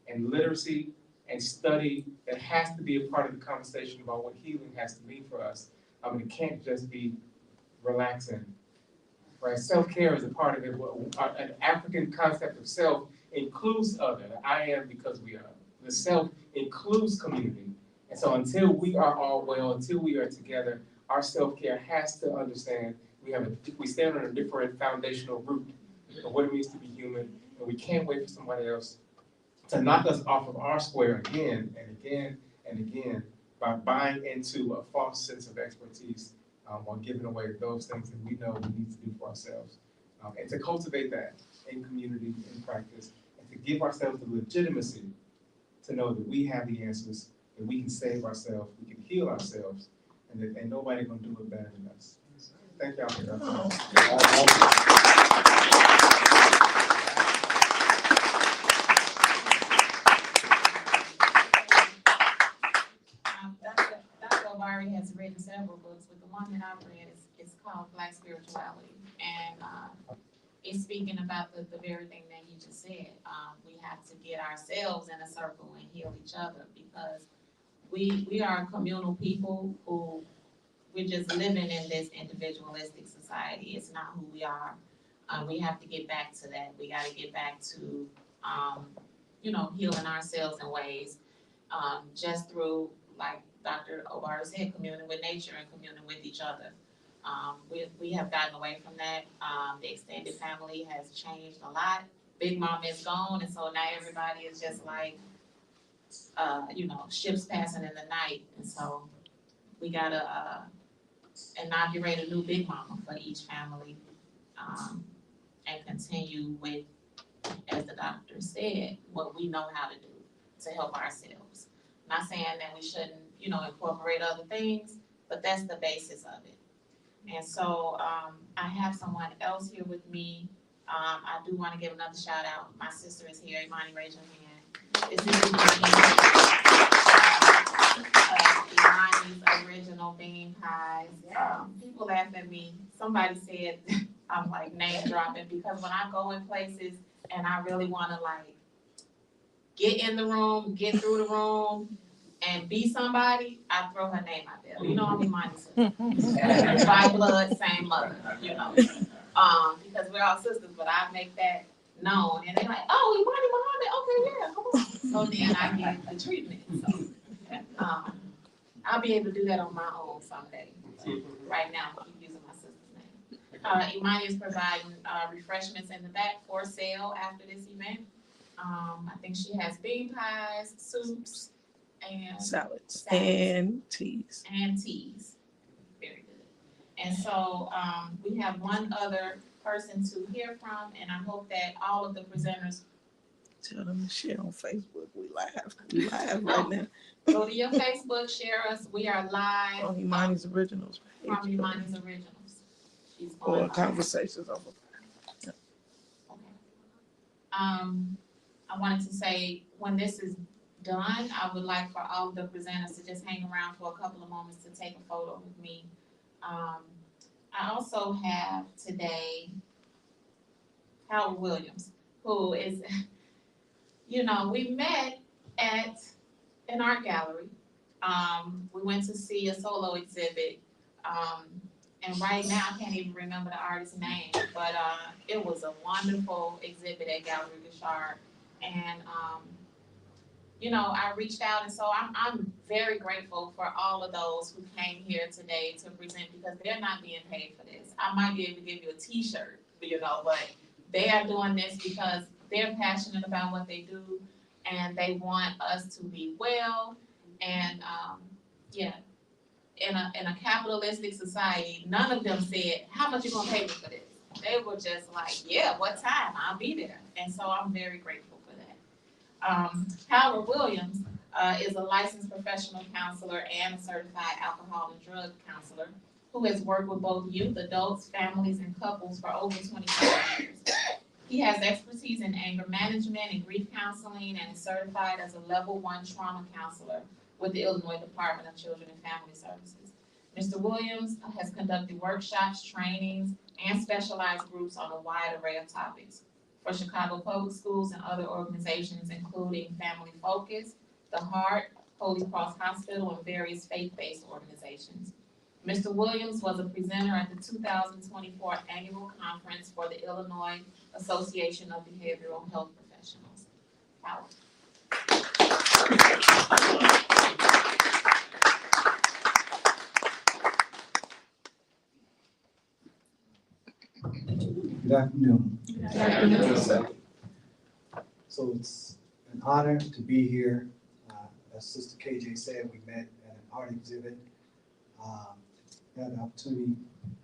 and literacy and study that has to be a part of the conversation about what healing has to mean for us. It can't just be relaxing, right? Self-care is a part of it. An African concept of self includes other. I am because we are. The self includes community. And so until we are all well, until we are together, our self-care has to understand we stand on a different foundational root of what it means to be human, and we can't wait for somebody else to knock us off of our square again and again and again by buying into a false sense of expertise while giving away those things that we know we need to do for ourselves. And to cultivate that in community, in practice, and to give ourselves the legitimacy to know that we have the answers, that we can save ourselves, we can heal ourselves, and that ain't nobody gonna do it better than us. Thank y'all for that. Dr. Obari has written several books, but the one that I've read is called Black Spirituality. And it's speaking about the very thing that he just said. We have to get ourselves in a circle and heal each other, because we are a communal people who we're just living in this individualistic society. It's not who we are. We have to get back to that. We got to get back to, healing ourselves in ways just through, like Dr. Obari said, communing with nature and communing with each other. We have gotten away from that. The extended family has changed a lot. Big Mom is gone, and so now everybody is just like, ships passing in the night. And so we gotta inaugurate a new Big Mama for each family, and continue with, as the doctor said, what we know how to do to help ourselves. Not saying that we shouldn't, incorporate other things, but that's the basis of it. And so I have someone else here with me. I do want to give another shout out. My sister is here. Imani, raise your hand. This is Imani's original bean pies. People laugh at me. Somebody said I'm like name dropping, because when I go in places and I really want to like get in the room, get through the room, and be somebody, I throw her name out there. You know, I'm Imani's sister. By blood, same mother, because we're all sisters, but I make that known. And they're like, oh, Imani Muhammad, okay, yeah, come on. So then I get the treatment. So I'll be able to do that on my own someday. Right now, I keep using my sister's name. Imani is providing refreshments in the back for sale after this event. I think she has bean pies, soups, and salads and teas. Very good. And so we have one other person to hear from, and I hope that all of the presenters. Tell them to share on Facebook. We live right now. Go to your Facebook, share us. We are live On Imani's Originals from page. Imani's Originals. She's Or on. Conversations over. Okay. I wanted to say, when this is done, I would like for all of the presenters to just hang around for a couple of moments to take a photo with me. I also have today Howard Williams, who is, we met at an art gallery. We went to see a solo exhibit. And right now, I can't even remember the artist's name, but it was a wonderful exhibit at Gallery Gashard. And I reached out, and so I'm very grateful for all of those who came here today to present, because they're not being paid for this. I might be able to give you a T-shirt, but they are doing this because they're passionate about what they do, and they want us to be well. And in a capitalistic society, none of them said, "How much you gonna pay me for this?" They were just like, "Yeah, what time? I'll be there." And so I'm very grateful for that. Howard Williams is a licensed professional counselor and a certified alcohol and drug counselor who has worked with both youth, adults, families, and couples for over 25 years. He has expertise in anger management and grief counseling, and is certified as a level 1 trauma counselor with the Illinois Department of Children and Family Services. Mr. Williams has conducted workshops, trainings, and specialized groups on a wide array of topics for Chicago Public Schools and other organizations, including Family Focus, The Heart, Holy Cross Hospital, and various faith-based organizations. Mr. Williams was a presenter at the 2024 annual conference for the Illinois Association of Behavioral Health Professionals. Howard. Good afternoon. So it's an honor to be here. As Sister KJ said, we met at an art exhibit. Had the opportunity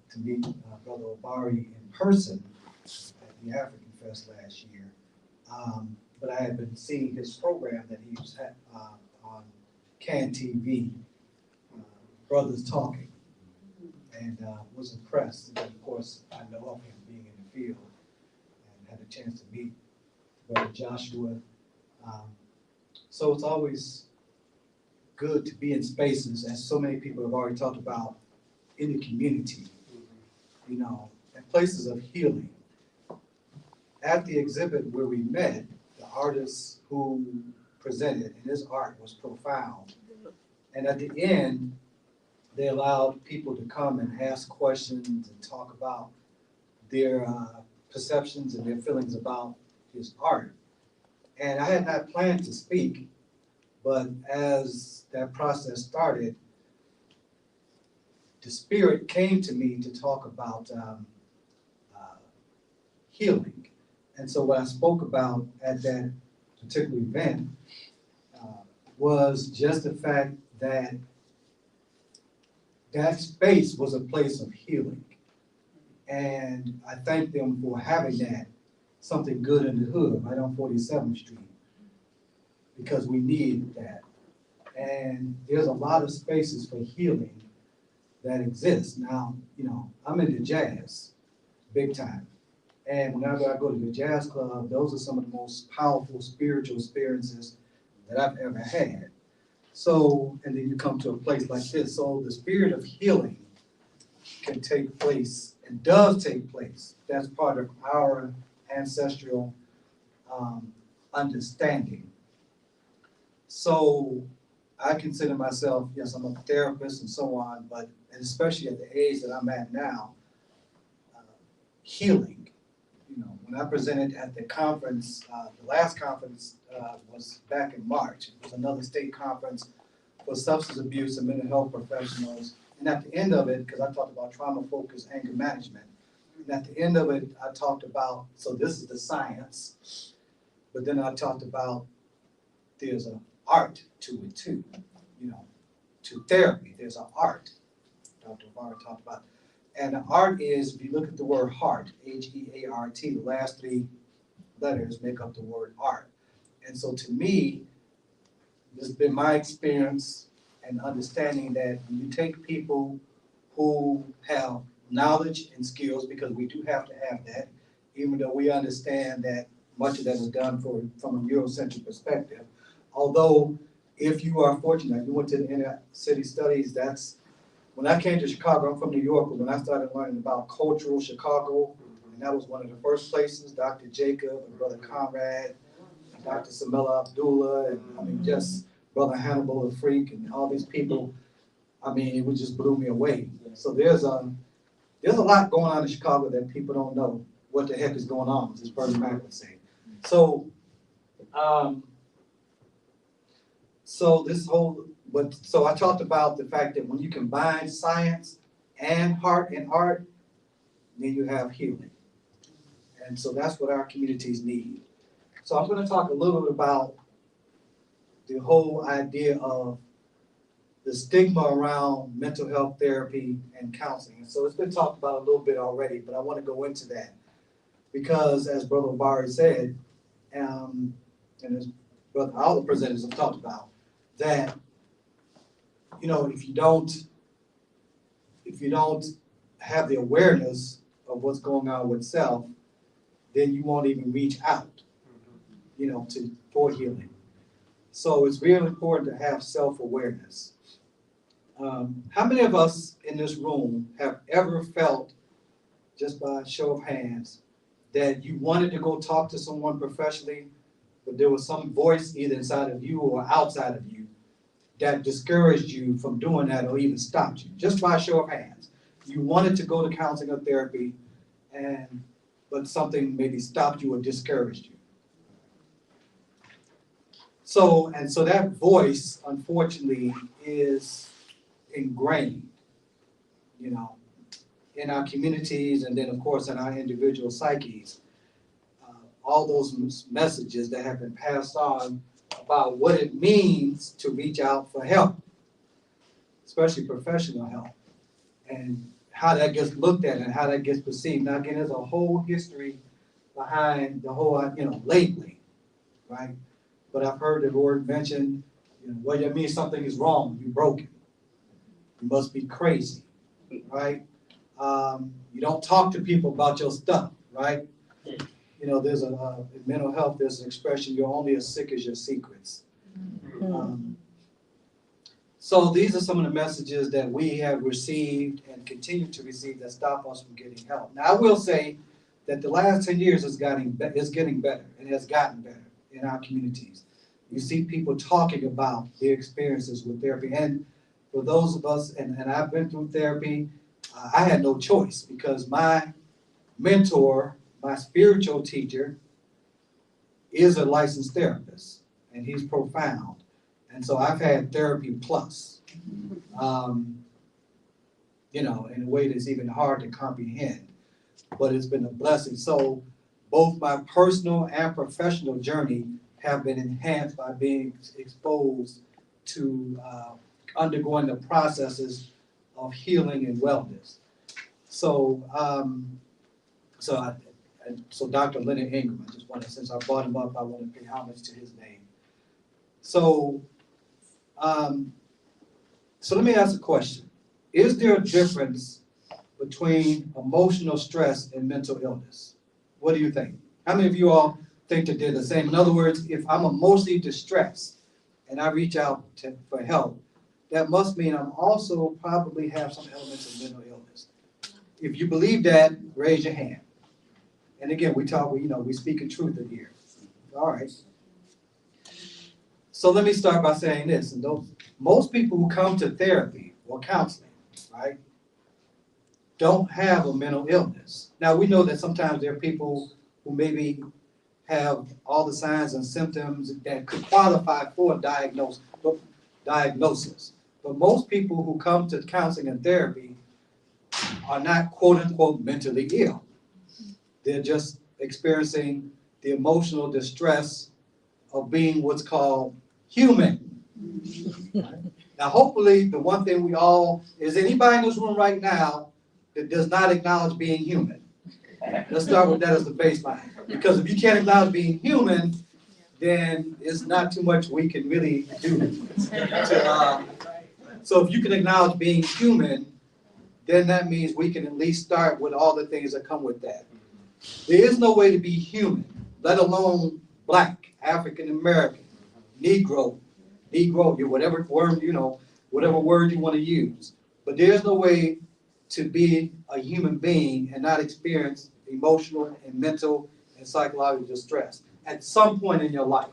to meet Brother Obari in person at the African Fest last year. But I had been seeing his program that he was on CAN TV, Brothers Talking, and was impressed. And of course, I know of him being in the field and had a chance to meet Brother Joshua. So it's always good to be in spaces, as so many people have already talked about, in the community, and places of healing. At the exhibit where we met, the artist who presented, and his art was profound. And at the end, they allowed people to come and ask questions and talk about their perceptions and their feelings about his art. And I had not planned to speak, but as that process started, the Spirit came to me to talk about healing. And so what I spoke about at that particular event was just the fact that that space was a place of healing. And I thank them for having that, something good in the hood, right on 47th Street, because we need that. And there's a lot of spaces for healing that exist. Now, I'm into jazz, big time. And whenever I go to the jazz club, those are some of the most powerful spiritual experiences that I've ever had. So, and then you come to a place like this. So the spirit of healing can take place and does take place. That's part of our ancestral understanding. So I consider myself, yes, I'm a therapist and so on, but and especially at the age that I'm at now, healing. When I presented at the conference, the last conference was back in March. It was another state conference for substance abuse and mental health professionals. And at the end of it, because I talked about trauma-focused anger management, and at the end of it, I talked about, so this is the science, but then I talked about there's an art to it too, to therapy, there's an art. Dr. Varga talked about. And the art is, if you look at the word heart, H-E-A-R-T, the last 3 letters make up the word art. And so to me, this has been my experience and understanding that when you take people who have knowledge and skills, because we do have to have that, even though we understand that much of that is done from a Eurocentric perspective. Although, if you are fortunate, you went to the inner city studies, when I came to Chicago, I'm from New York, but when I started learning about cultural Chicago, and that was one of the first places, Dr. Jacob and Brother Conrad, and Dr. Samela Abdullah, and I mean, just Brother Hannibal the Freak, and all these people, I mean, it just blew me away. So there's a lot going on in Chicago that people don't know what the heck is going on, as Bernie Mac would say. So, so I talked about the fact that when you combine science and heart and art, then you have healing. And so that's what our communities need. So I'm going to talk a little bit about the whole idea of the stigma around mental health therapy and counseling. And so it's been talked about a little bit already, but I want to go into that because, as Brother Obari said, and as all the presenters have talked about, that if you don't have the awareness of what's going on with self, then you won't even reach out, for healing. So it's really important to have self-awareness. How many of us in this room have ever felt, just by a show of hands, that you wanted to go talk to someone professionally, but there was some voice either inside of you or outside of you that discouraged you from doing that or even stopped you? Just by a show of hands. You wanted to go to counseling or therapy, but something maybe stopped you or discouraged you. So that voice, unfortunately, is ingrained, in our communities and then, of course, in our individual psyches. All those messages that have been passed on about what it means to reach out for help, especially professional help, and how that gets looked at and how that gets perceived. Now, again, there's a whole history behind the whole, labeling, right? But I've heard the word mentioned, well, that means something is wrong, you're broken. You must be crazy, right? You don't talk to people about your stuff, right? There's in mental health, there's an expression, you're only as sick as your secrets. So these are some of the messages that we have received and continue to receive that stop us from getting help. Now, I will say that the last 10 years is getting better and has gotten better in our communities. You see people talking about their experiences with therapy. And for those of us, and I've been through therapy, I had no choice because my mentor, my spiritual teacher, is a licensed therapist, and he's profound. And so I've had therapy plus, in a way that's even hard to comprehend, but it's been a blessing. So both my personal and professional journey have been enhanced by being exposed to undergoing the processes of healing and wellness. So, so Dr. Leonard Ingram, I just wanted, since I brought him up, I want to pay homage to his name. So let me ask a question. Is there a difference between emotional stress and mental illness? What do you think? How many of you all think that they're the same? In other words, if I'm emotionally distressed and I reach out for help, that must mean I'm also probably have some elements of mental illness. If you believe that, raise your hand. And again, we speak in truth in here. All right. So let me start by saying this. And most people who come to therapy or counseling, right, don't have a mental illness. Now, we know that sometimes there are people who maybe have all the signs and symptoms that could qualify for diagnosis. But most people who come to counseling and therapy are not, quote unquote, mentally ill. They're just experiencing the emotional distress of being what's called human. Now, hopefully, the one thing is anybody in this room right now that does not acknowledge being human? Let's start with that as the baseline. Because if you can't acknowledge being human, then it's not too much we can really do. So if you can acknowledge being human, then that means we can at least start with all the things that come with that. There is no way to be human, let alone black, African American, Negro, whatever word, whatever word you want to use. But there's no way to be a human being and not experience emotional and mental and psychological distress at some point in your life.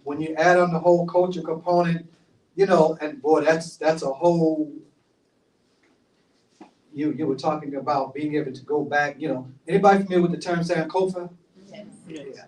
When you add on the whole culture component, and boy, that's a whole, you were talking about being able to go back, anybody familiar with the term Sankofa? Yes. Yeah.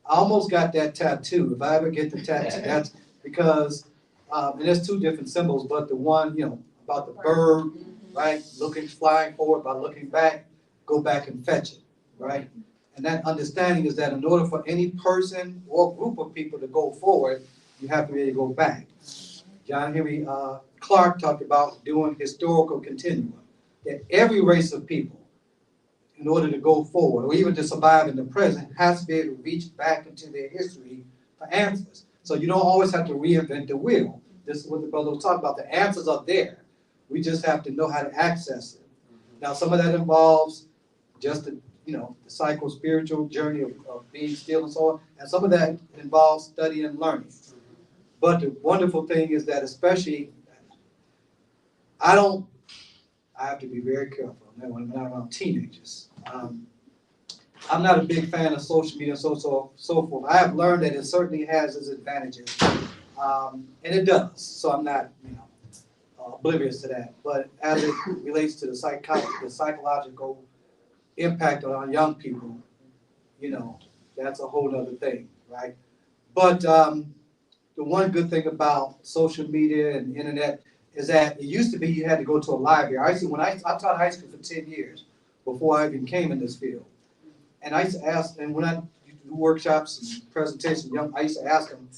I almost got that tattoo. If I ever get the tattoo, that's because, and there's two different symbols, but the one, about the bird, right? Flying forward by looking back, go back and fetch it, right? And that understanding is that in order for any person or group of people to go forward, you have to be able to go back. John Henry Clark talked about doing historical continuum, that every race of people, in order to go forward, or even to survive in the present, has to be able to reach back into their history for answers. So you don't always have to reinvent the wheel. This is what the brother was talking about. The answers are there. We just have to know how to access it. Now, some of that involves just the psycho-spiritual journey of being still and so on, and some of that involves study and learning. But the wonderful thing is that especially, I have to be very careful when I'm around teenagers. I'm not a big fan of social media and so forth. I have learned that it certainly has its advantages, and it does. So I'm not, oblivious to that. But as it relates to the psychological impact on young people, that's a whole other thing, right? But the one good thing about social media and the internet is that it used to be you had to go to a library. I taught high school for 10 years before I even came in this field. And I used to ask, and when I do workshops and presentations, I used to ask them,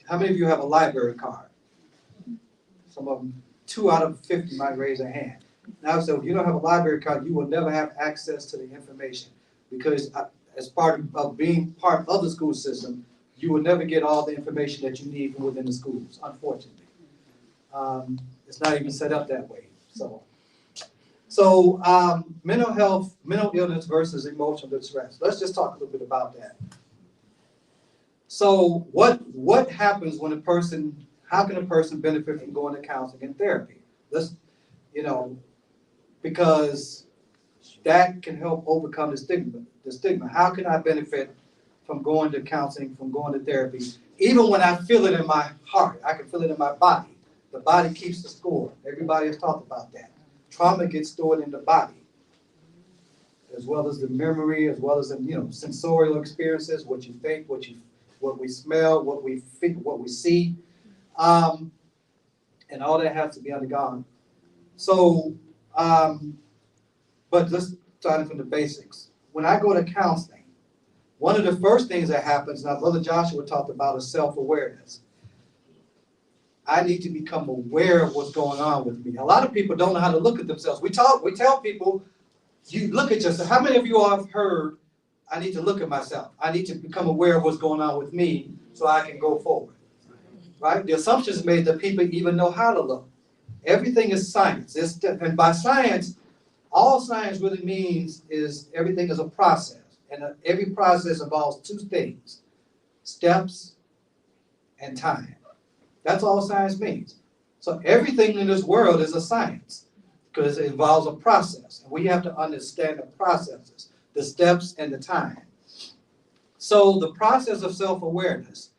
how many of you have a library card? Some of them, 2 out of 50 might raise their hand. Now, so if you don't have a library card, you will never have access to the information, because as part of being part of the school system, you will never get all the information that you need from within the schools, unfortunately. It's not even set up that way. So mental health, mental illness versus emotional distress. Let's just talk a little bit about that. So what happens when how can a person benefit from going to counseling and therapy? Because that can help overcome the stigma. How can I benefit from going to counseling, from going to therapy? Even when I feel it in my heart, I can feel it in my body. The body keeps the score. Everybody has talked about that. Trauma gets stored in the body, as well as the memory, as well as the sensorial experiences, what you think, what we smell, what we think, what we see, and all that has to be undergone. So, but let's start from the basics. When I go to counseling, one of the first things that happens, now Brother Joshua talked about, is self-awareness. I need to become aware of what's going on with me. A lot of people don't know how to look at themselves. We tell people, you look at yourself. How many of you have heard, I need to look at myself. I need to become aware of what's going on with me so I can go forward, right? The assumption is made that people even know how to look. Everything is science. And by science, all science really means is everything is a process. And every process involves 2 things, steps and time. That's all science means. So everything in this world is a science because it involves a process. And we have to understand the processes, the steps and the time. So the process of self-awareness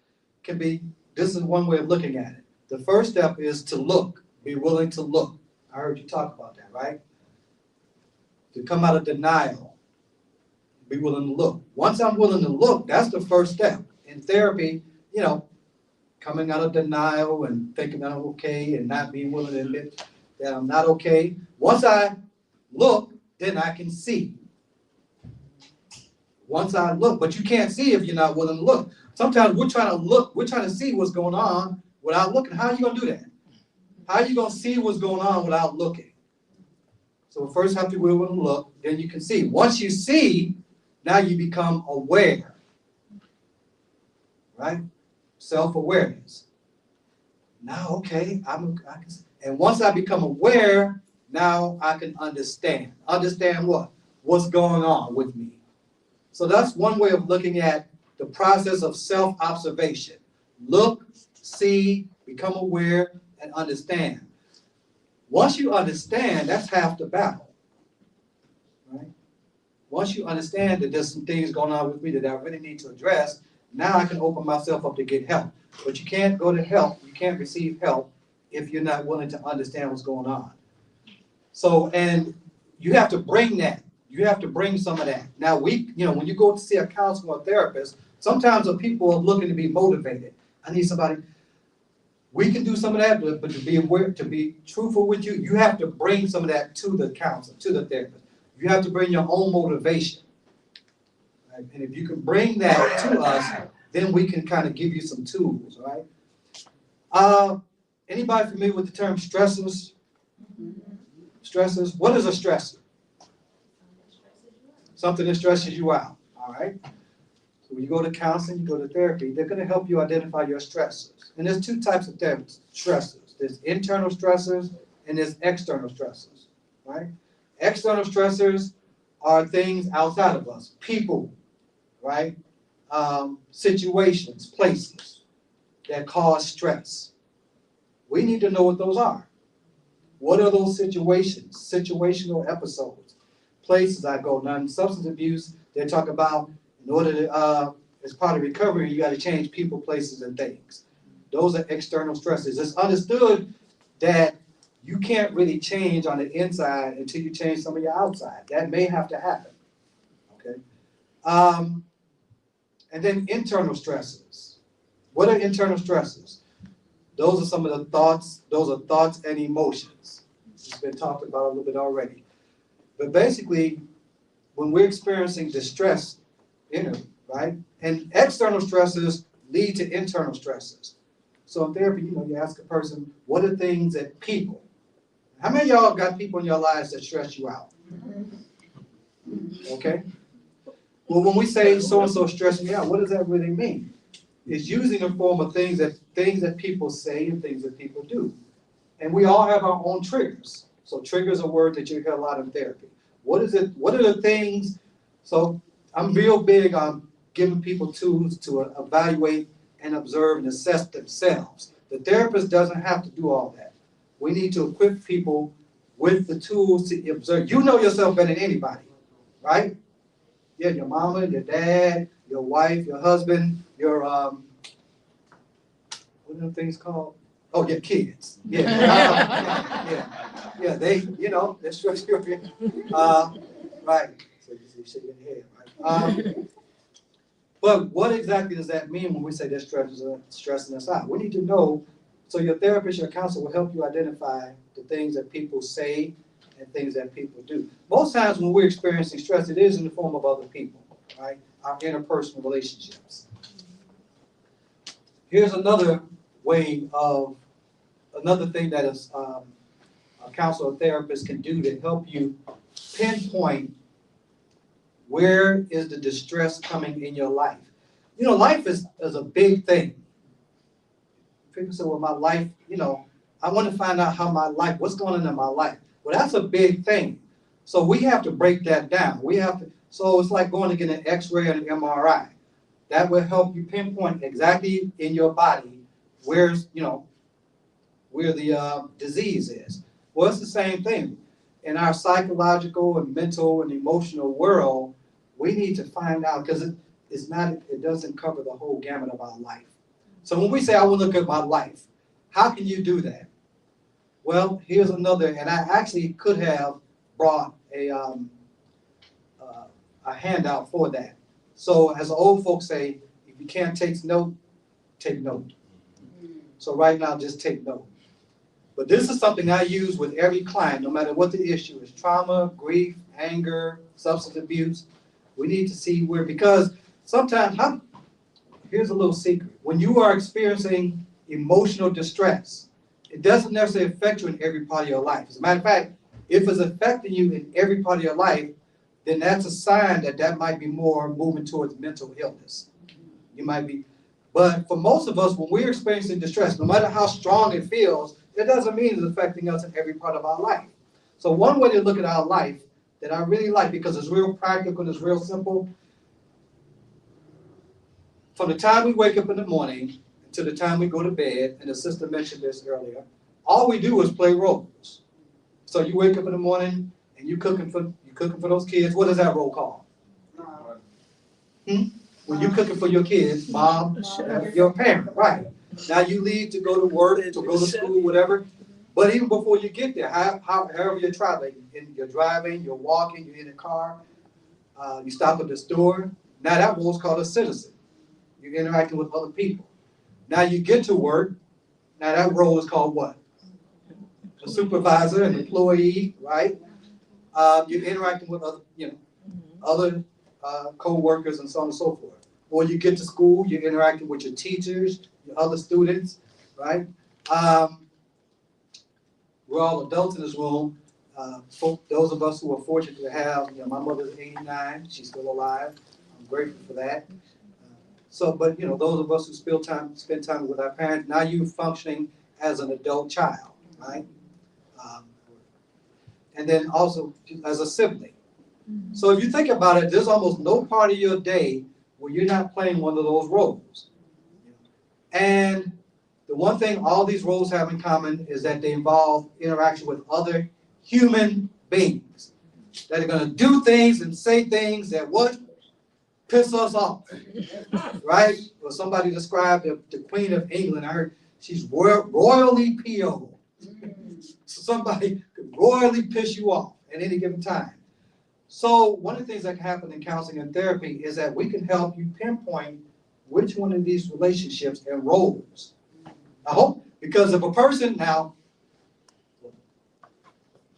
this is one way of looking at it. The first step is to look, be willing to look. I heard you talk about that, right? To come out of denial, be willing to look. Once I'm willing to look, that's the first step. In therapy, coming out of denial and thinking that I'm okay and not being willing to admit that I'm not okay. Once I look, then I can see. Once I look, but you can't see if you're not willing to look. Sometimes we're trying to see what's going on without looking. How are you gonna do that? How are you gonna see what's going on without looking? So first have to be willing to look, then you can see. Once you see, now you become aware. right? Self-awareness. Now, okay, and once I become aware, now I can understand. Understand what? What's going on with me. So that's one way of looking at the process of self-observation. Look, see, become aware, and understand. Once you understand, that's half the battle, right? Once you understand that there's some things going on with me that I really need to address, now I can open myself up to get help. But you can't go to help, you can't receive help if you're not willing to understand what's going on. So, and you have to bring that. You have to bring some of that. Now, when you go to see a counselor or therapist, sometimes the people are looking to be motivated. I need somebody. We can do some of that, but to be aware, to be truthful with you, you have to bring some of that to the counselor, to the therapist. You have to bring your own motivation. Right? And if you can bring that to us, then we can kind of give you some tools, right? Anybody familiar with the term stressors? Stressors. What is a stressor? Something that stresses you out, all right? So when you go to counseling, you go to therapy, they're gonna help you identify your stressors. And there's two types of stressors. There's internal stressors and there's external stressors, right? External stressors are things outside of us, people, right? Situations, places that cause stress. We need to know what those are. What are those situations, situational episodes? Places I go. Now, in substance abuse, they talk about in order to, as part of recovery, you got to change people, places, and things. Those are external stresses. It's understood that you can't really change on the inside until you change some of your outside. That may have to happen. Okay. And then internal stresses. What are internal stresses? Those are some of the thoughts. Those are thoughts and emotions. It's been talked about a little bit already. But basically, when we're experiencing distress, right? And external stresses lead to internal stresses. So in therapy, you ask a person, what are things that people, how many of y'all got people in your lives that stress you out? Okay? Well, when we say so-and-so stressed me out, what does that really mean? It's using the form of things that people say and things that people do. And we all have our own triggers. So trigger is a word that you hear a lot in therapy. What is it? What are the things? So I'm real big on giving people tools to evaluate and observe and assess themselves. The therapist doesn't have to do all that. We need to equip people with the tools to observe. You know yourself better than anybody, right? Yeah, your mama, your dad, your wife, your husband, your what are the things called? Oh, your kids. Yeah. Yeah, they stress you. Right. So you shake your head, right? But what exactly does that mean when we say they're stressing us out? We need to know, so your therapist, your counselor will help you identify the things that people say and things that people do. Most times when we're experiencing stress, it is in the form of other people, right? Our interpersonal relationships. Here's another thing that a counselor or therapist can do to help you pinpoint where is the distress coming in your life. Life is a big thing. People say, well, my life, I want to find out what's going on in my life. Well, that's a big thing. So we have to break that down. So it's like going to get an X-ray and an MRI. That will help you pinpoint exactly in your body where the disease is. Well, it's the same thing. In our psychological and mental and emotional world, we need to find out, because it doesn't cover the whole gamut of our life. So when we say, I will look at my life, how can you do that? Well, here's another, and I actually could have brought a handout for that. So as the old folks say, if you can't take note, take note. So right now, just take note. But this is something I use with every client, no matter what the issue is: trauma, grief, anger, substance abuse. We need to see because sometimes, here's a little secret. When you are experiencing emotional distress, it doesn't necessarily affect you in every part of your life. As a matter of fact, if it's affecting you in every part of your life, then that's a sign that might be more moving towards mental illness. You might be, But for most of us, when we're experiencing distress, no matter how strong it feels, it doesn't mean it's affecting us in every part of our life. So one way to look at our life that I really like, because it's real practical and it's real simple, from the time we wake up in the morning to the time we go to bed, and the sister mentioned this earlier, all we do is play roles. So you wake up in the morning and you cooking for those kids. What is that role called? When you're cooking for your kids, mom, your parent, right? Now you leave to go to work, to go to school, whatever. But even before you get there, however you're traveling, you're driving, you're walking, you're in a car, you stop at the store. Now that role is called a citizen. You're interacting with other people. Now you get to work. Now that role is called what? A supervisor, an employee, right? You're interacting with other co-workers and so on and so forth. Or you get to school, you're interacting with your teachers, your other students, right? We're all adults in this room. Those of us who are fortunate to have, my mother's 89, she's still alive. I'm grateful for that. But those of us who spend time with our parents, now you're functioning as an adult child, right? And then also as a sibling. So if you think about it, there's almost no part of your day where you're not playing one of those roles. And the one thing all these roles have in common is that they involve interaction with other human beings that are going to do things and say things that what? Piss us off, right? Well, somebody described the Queen of England. I heard she's royally PO. So somebody could royally piss you off at any given time. So one of the things that can happen in counseling and therapy is that we can help you pinpoint which one of these relationships and roles. I hope, because if a person now,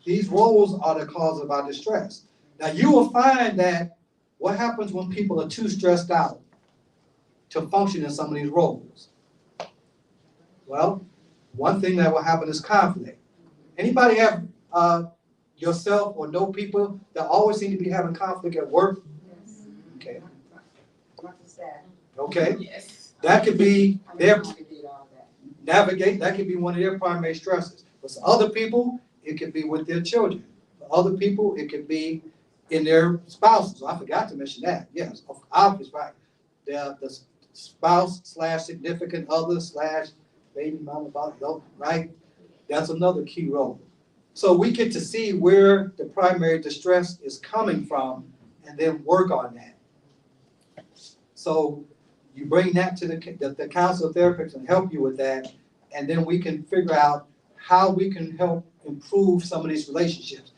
these roles are the cause of our distress. Now you will find that what happens when people are too stressed out to function in some of these roles? Well, one thing that will happen is conflict. Anybody have yourself or know people that always seem to be having conflict at work? Okay. Okay. Yes. That could be their navigate. That could be one of their primary stresses. But for other people, it could be with their children. For other people, it could be in their spouses. I forgot to mention that. Yes, obviously, right. The spouse / significant other / baby mama, right? That's another key role. So we get to see where the primary distress is coming from and then work on that. So you bring that to the counselor therapist and help you with that, and then we can figure out how we can help improve some of these relationships.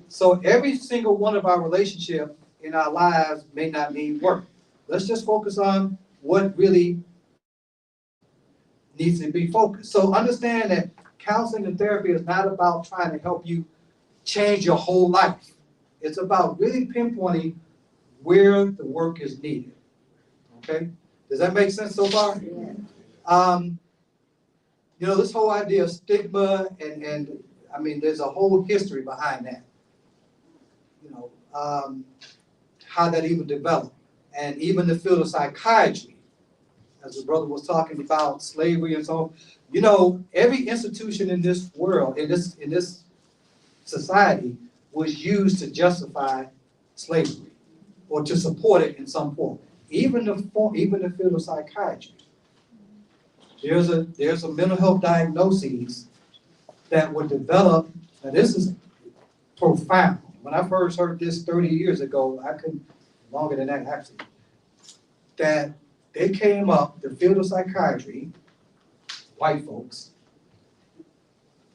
So every single one of our relationships in our lives may not need work. Let's just focus on what really needs to be focused. So understand that counseling and therapy is not about trying to help you change your whole life. It's about really pinpointing where the work is needed. Okay? Does that make sense so far? Yeah. This whole idea of stigma and I mean, there's a whole history behind that. How that even developed. And even the field of psychiatry, as the brother was talking about slavery and so on. Every institution in this world, in this society, was used to justify slavery or to support it in some form. Even the field of psychiatry. There's a mental health diagnoses that were developed. Now this is profound. When I first heard this 30 years ago, I couldn't, longer than that actually, that they came up, the field of psychiatry, white folks,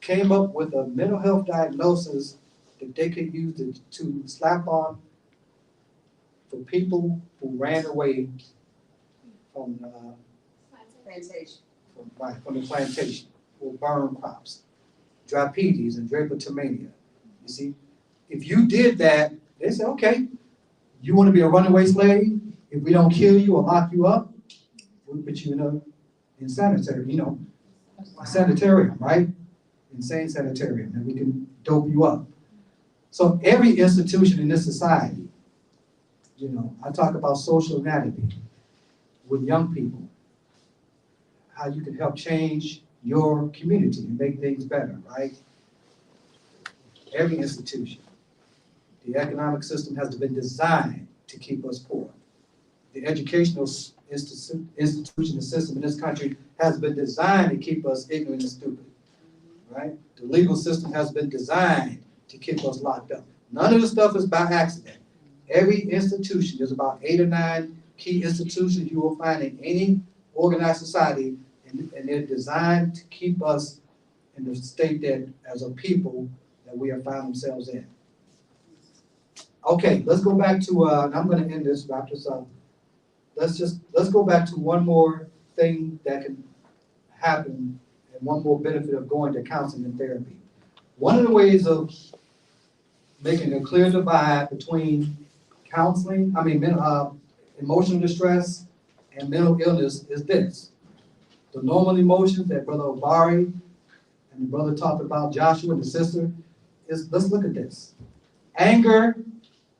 came up with a mental health diagnosis that they could use to slap on for people who ran away from the plantation, or burn crops, drapetes and drapetomania. You see, if you did that, they say, okay, you want to be a runaway slave? If we don't kill you or lock you up, we'll put you in sanitarium, a sanitarium, right? Insane sanitarium, and we can dope you up. So every institution in this society, I talk about social anatomy with young people. how you can help change your community and make things better, right? Every institution, the economic system has been designed to keep us poor. The educational institution and system in this country has been designed to keep us ignorant and stupid, right? The legal system has been designed to keep us locked up. None of this stuff is by accident. Every institution, there's about 8 or 9 key institutions you will find in any organized society, and they're designed to keep us in the state that, as a people, that we have found ourselves in. Okay, let's go back to, and I'm gonna end this, wrap this up. Let's go back to one more thing that can happen and one more benefit of going to counseling and therapy. One of the ways of making a clear divide between emotional distress and mental illness is this. The normal emotions that Brother Obari and the brother talked about, Joshua and the sister, is, let's look at this. Anger,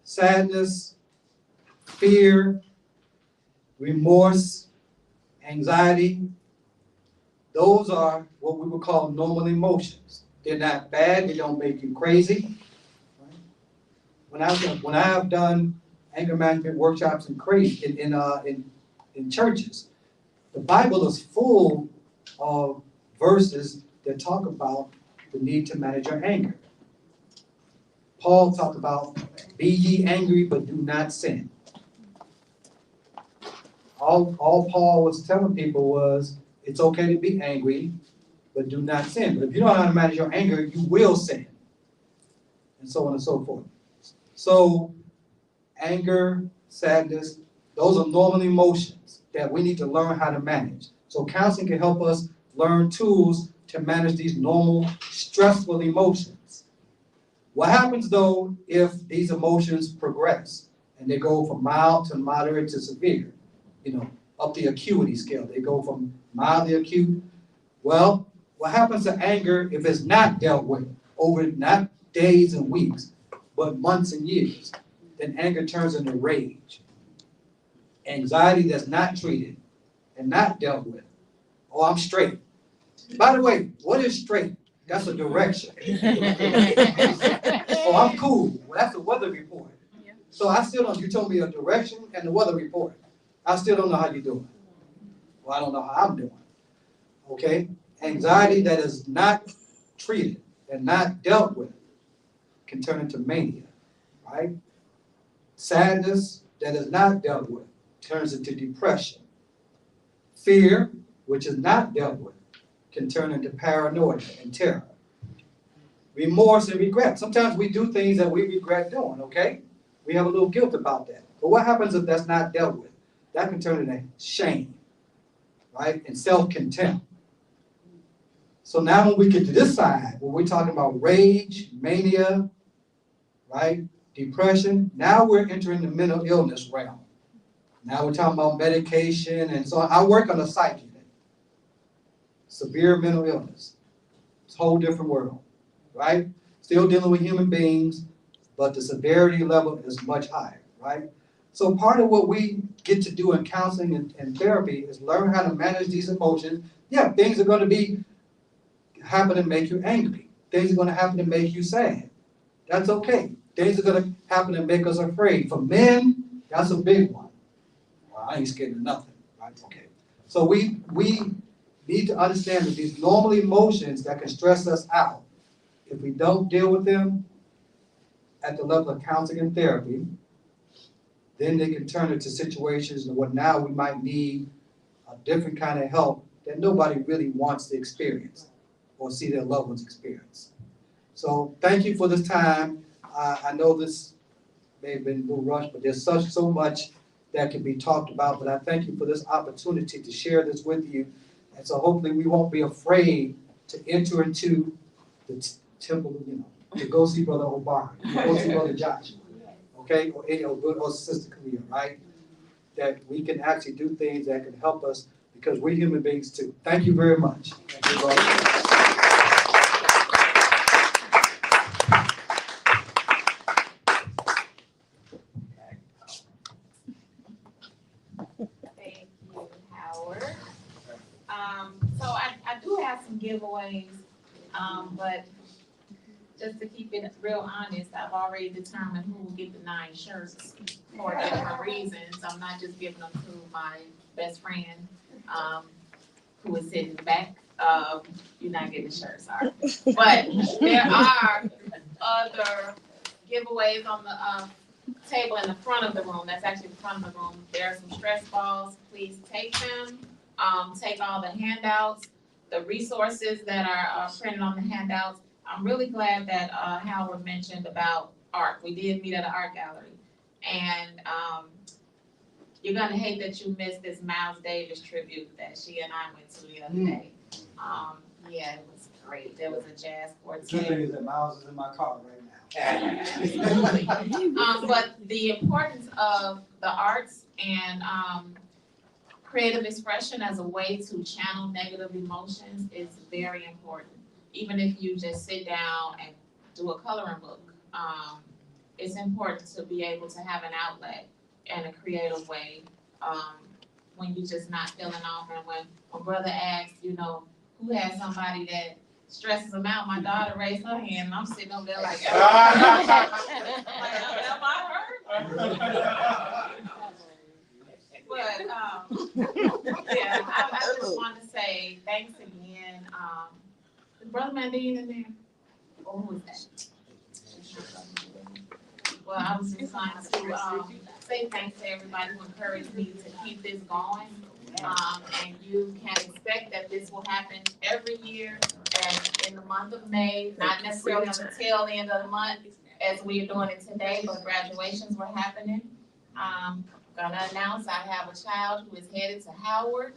sadness, fear, remorse, anxiety, those are what we would call normal emotions. They're not bad, they don't make you crazy. When I've done anger management workshops in churches, the Bible is full of verses that talk about the need to manage your anger. Paul talked about, be ye angry, but do not sin. All Paul was telling people was, it's okay to be angry, but do not sin. But if you don't know how to manage your anger, you will sin. And so on and so forth. So, anger, sadness, those are normal emotions that we need to learn how to manage. So counseling can help us learn tools to manage these normal, stressful emotions. What happens though if these emotions progress and they go from mild to moderate to severe? Up the acuity scale. They go from mildly acute. Well, what happens to anger if it's not dealt with over not days and weeks, but months and years? Then anger turns into rage. Anxiety that's not treated and not dealt with. Oh, I'm straight. By the way, what is straight? That's a direction. Oh, I'm cool. Well, that's a weather report. So I still don't, you told me a direction and the weather report. I still don't know how you're doing. Well, I don't know how I'm doing. Okay? Anxiety that is not treated and not dealt with can turn into mania, right? Sadness that is not dealt with turns into depression. Fear, which is not dealt with, can turn into paranoia and terror. Remorse and regret. Sometimes we do things that we regret doing, okay? We have a little guilt about that. But what happens if that's not dealt with? That can turn into shame, right? And self-contempt. So now when we get to this side, when we're talking about rage, mania, right? Depression, now we're entering the mental illness realm. Now we're talking about medication and so on. I work on a psych unit. Severe mental illness. It's a whole different world, right? Still dealing with human beings, but the severity level is much higher, right? So part of what we get to do in counseling and therapy is learn how to manage these emotions. Yeah, things are going to be happen to make you angry. Things are going to happen to make you sad. That's okay. Things are going to happen to make us afraid. For men, that's a big one. Well, I ain't scared of nothing, right? Okay. So we need to understand that these normal emotions that can stress us out, if we don't deal with them at the level of counseling and therapy, then they can turn into situations where now we might need a different kind of help that nobody really wants to experience or see their loved ones experience. So thank you for this time. I know this may have been a little rushed, but there's so much that can be talked about, but I thank you for this opportunity to share this with you. And so hopefully we won't be afraid to enter into the temple, to go see Brother Obari, to go see Brother Joshua, okay, or Sister Kalia, right? That we can actually do things that can help us because we're human beings too. Thank you very much. Thank you, brother. Thank you, Howard. have some giveaways, but just to keep it real honest, I've already determined who will get the 9 shirts for different reasons. I'm not just giving them to my best friend, who is sitting in the back. You're not getting the shirt, sorry. But there are other giveaways on the, table in the front of the room. That's actually the front of the room. There are some stress balls. Please take them. Take all the handouts, the resources that are printed on the handouts. I'm really glad that Howard mentioned about art. We did meet at an art gallery. And you're gonna hate that you missed this Miles Davis tribute that she and I went to the other day. Yeah, it was great. There was a jazz The good quartet. thing is that Miles is in my car right now. But the importance of the arts and creative expression as a way to channel negative emotions is very important. Even if you just sit down and do a coloring book, it's important to be able to have an outlet in a creative way when you're just not feeling off. And when brother asks, you know, who has somebody that stresses them out, my daughter raised her hand, and I'm sitting over there like, am I hurt? But, yeah, I just want to say thanks again. Is Brother Mandine in there? Or who is that? Well, I was just trying to say thanks to everybody who encouraged me to keep this going. And you can expect that this will happen every year and in the month of May, not necessarily on the tail end of the month as we are doing it today, but graduations were happening. Gonna announce I have a child who is headed to Howard.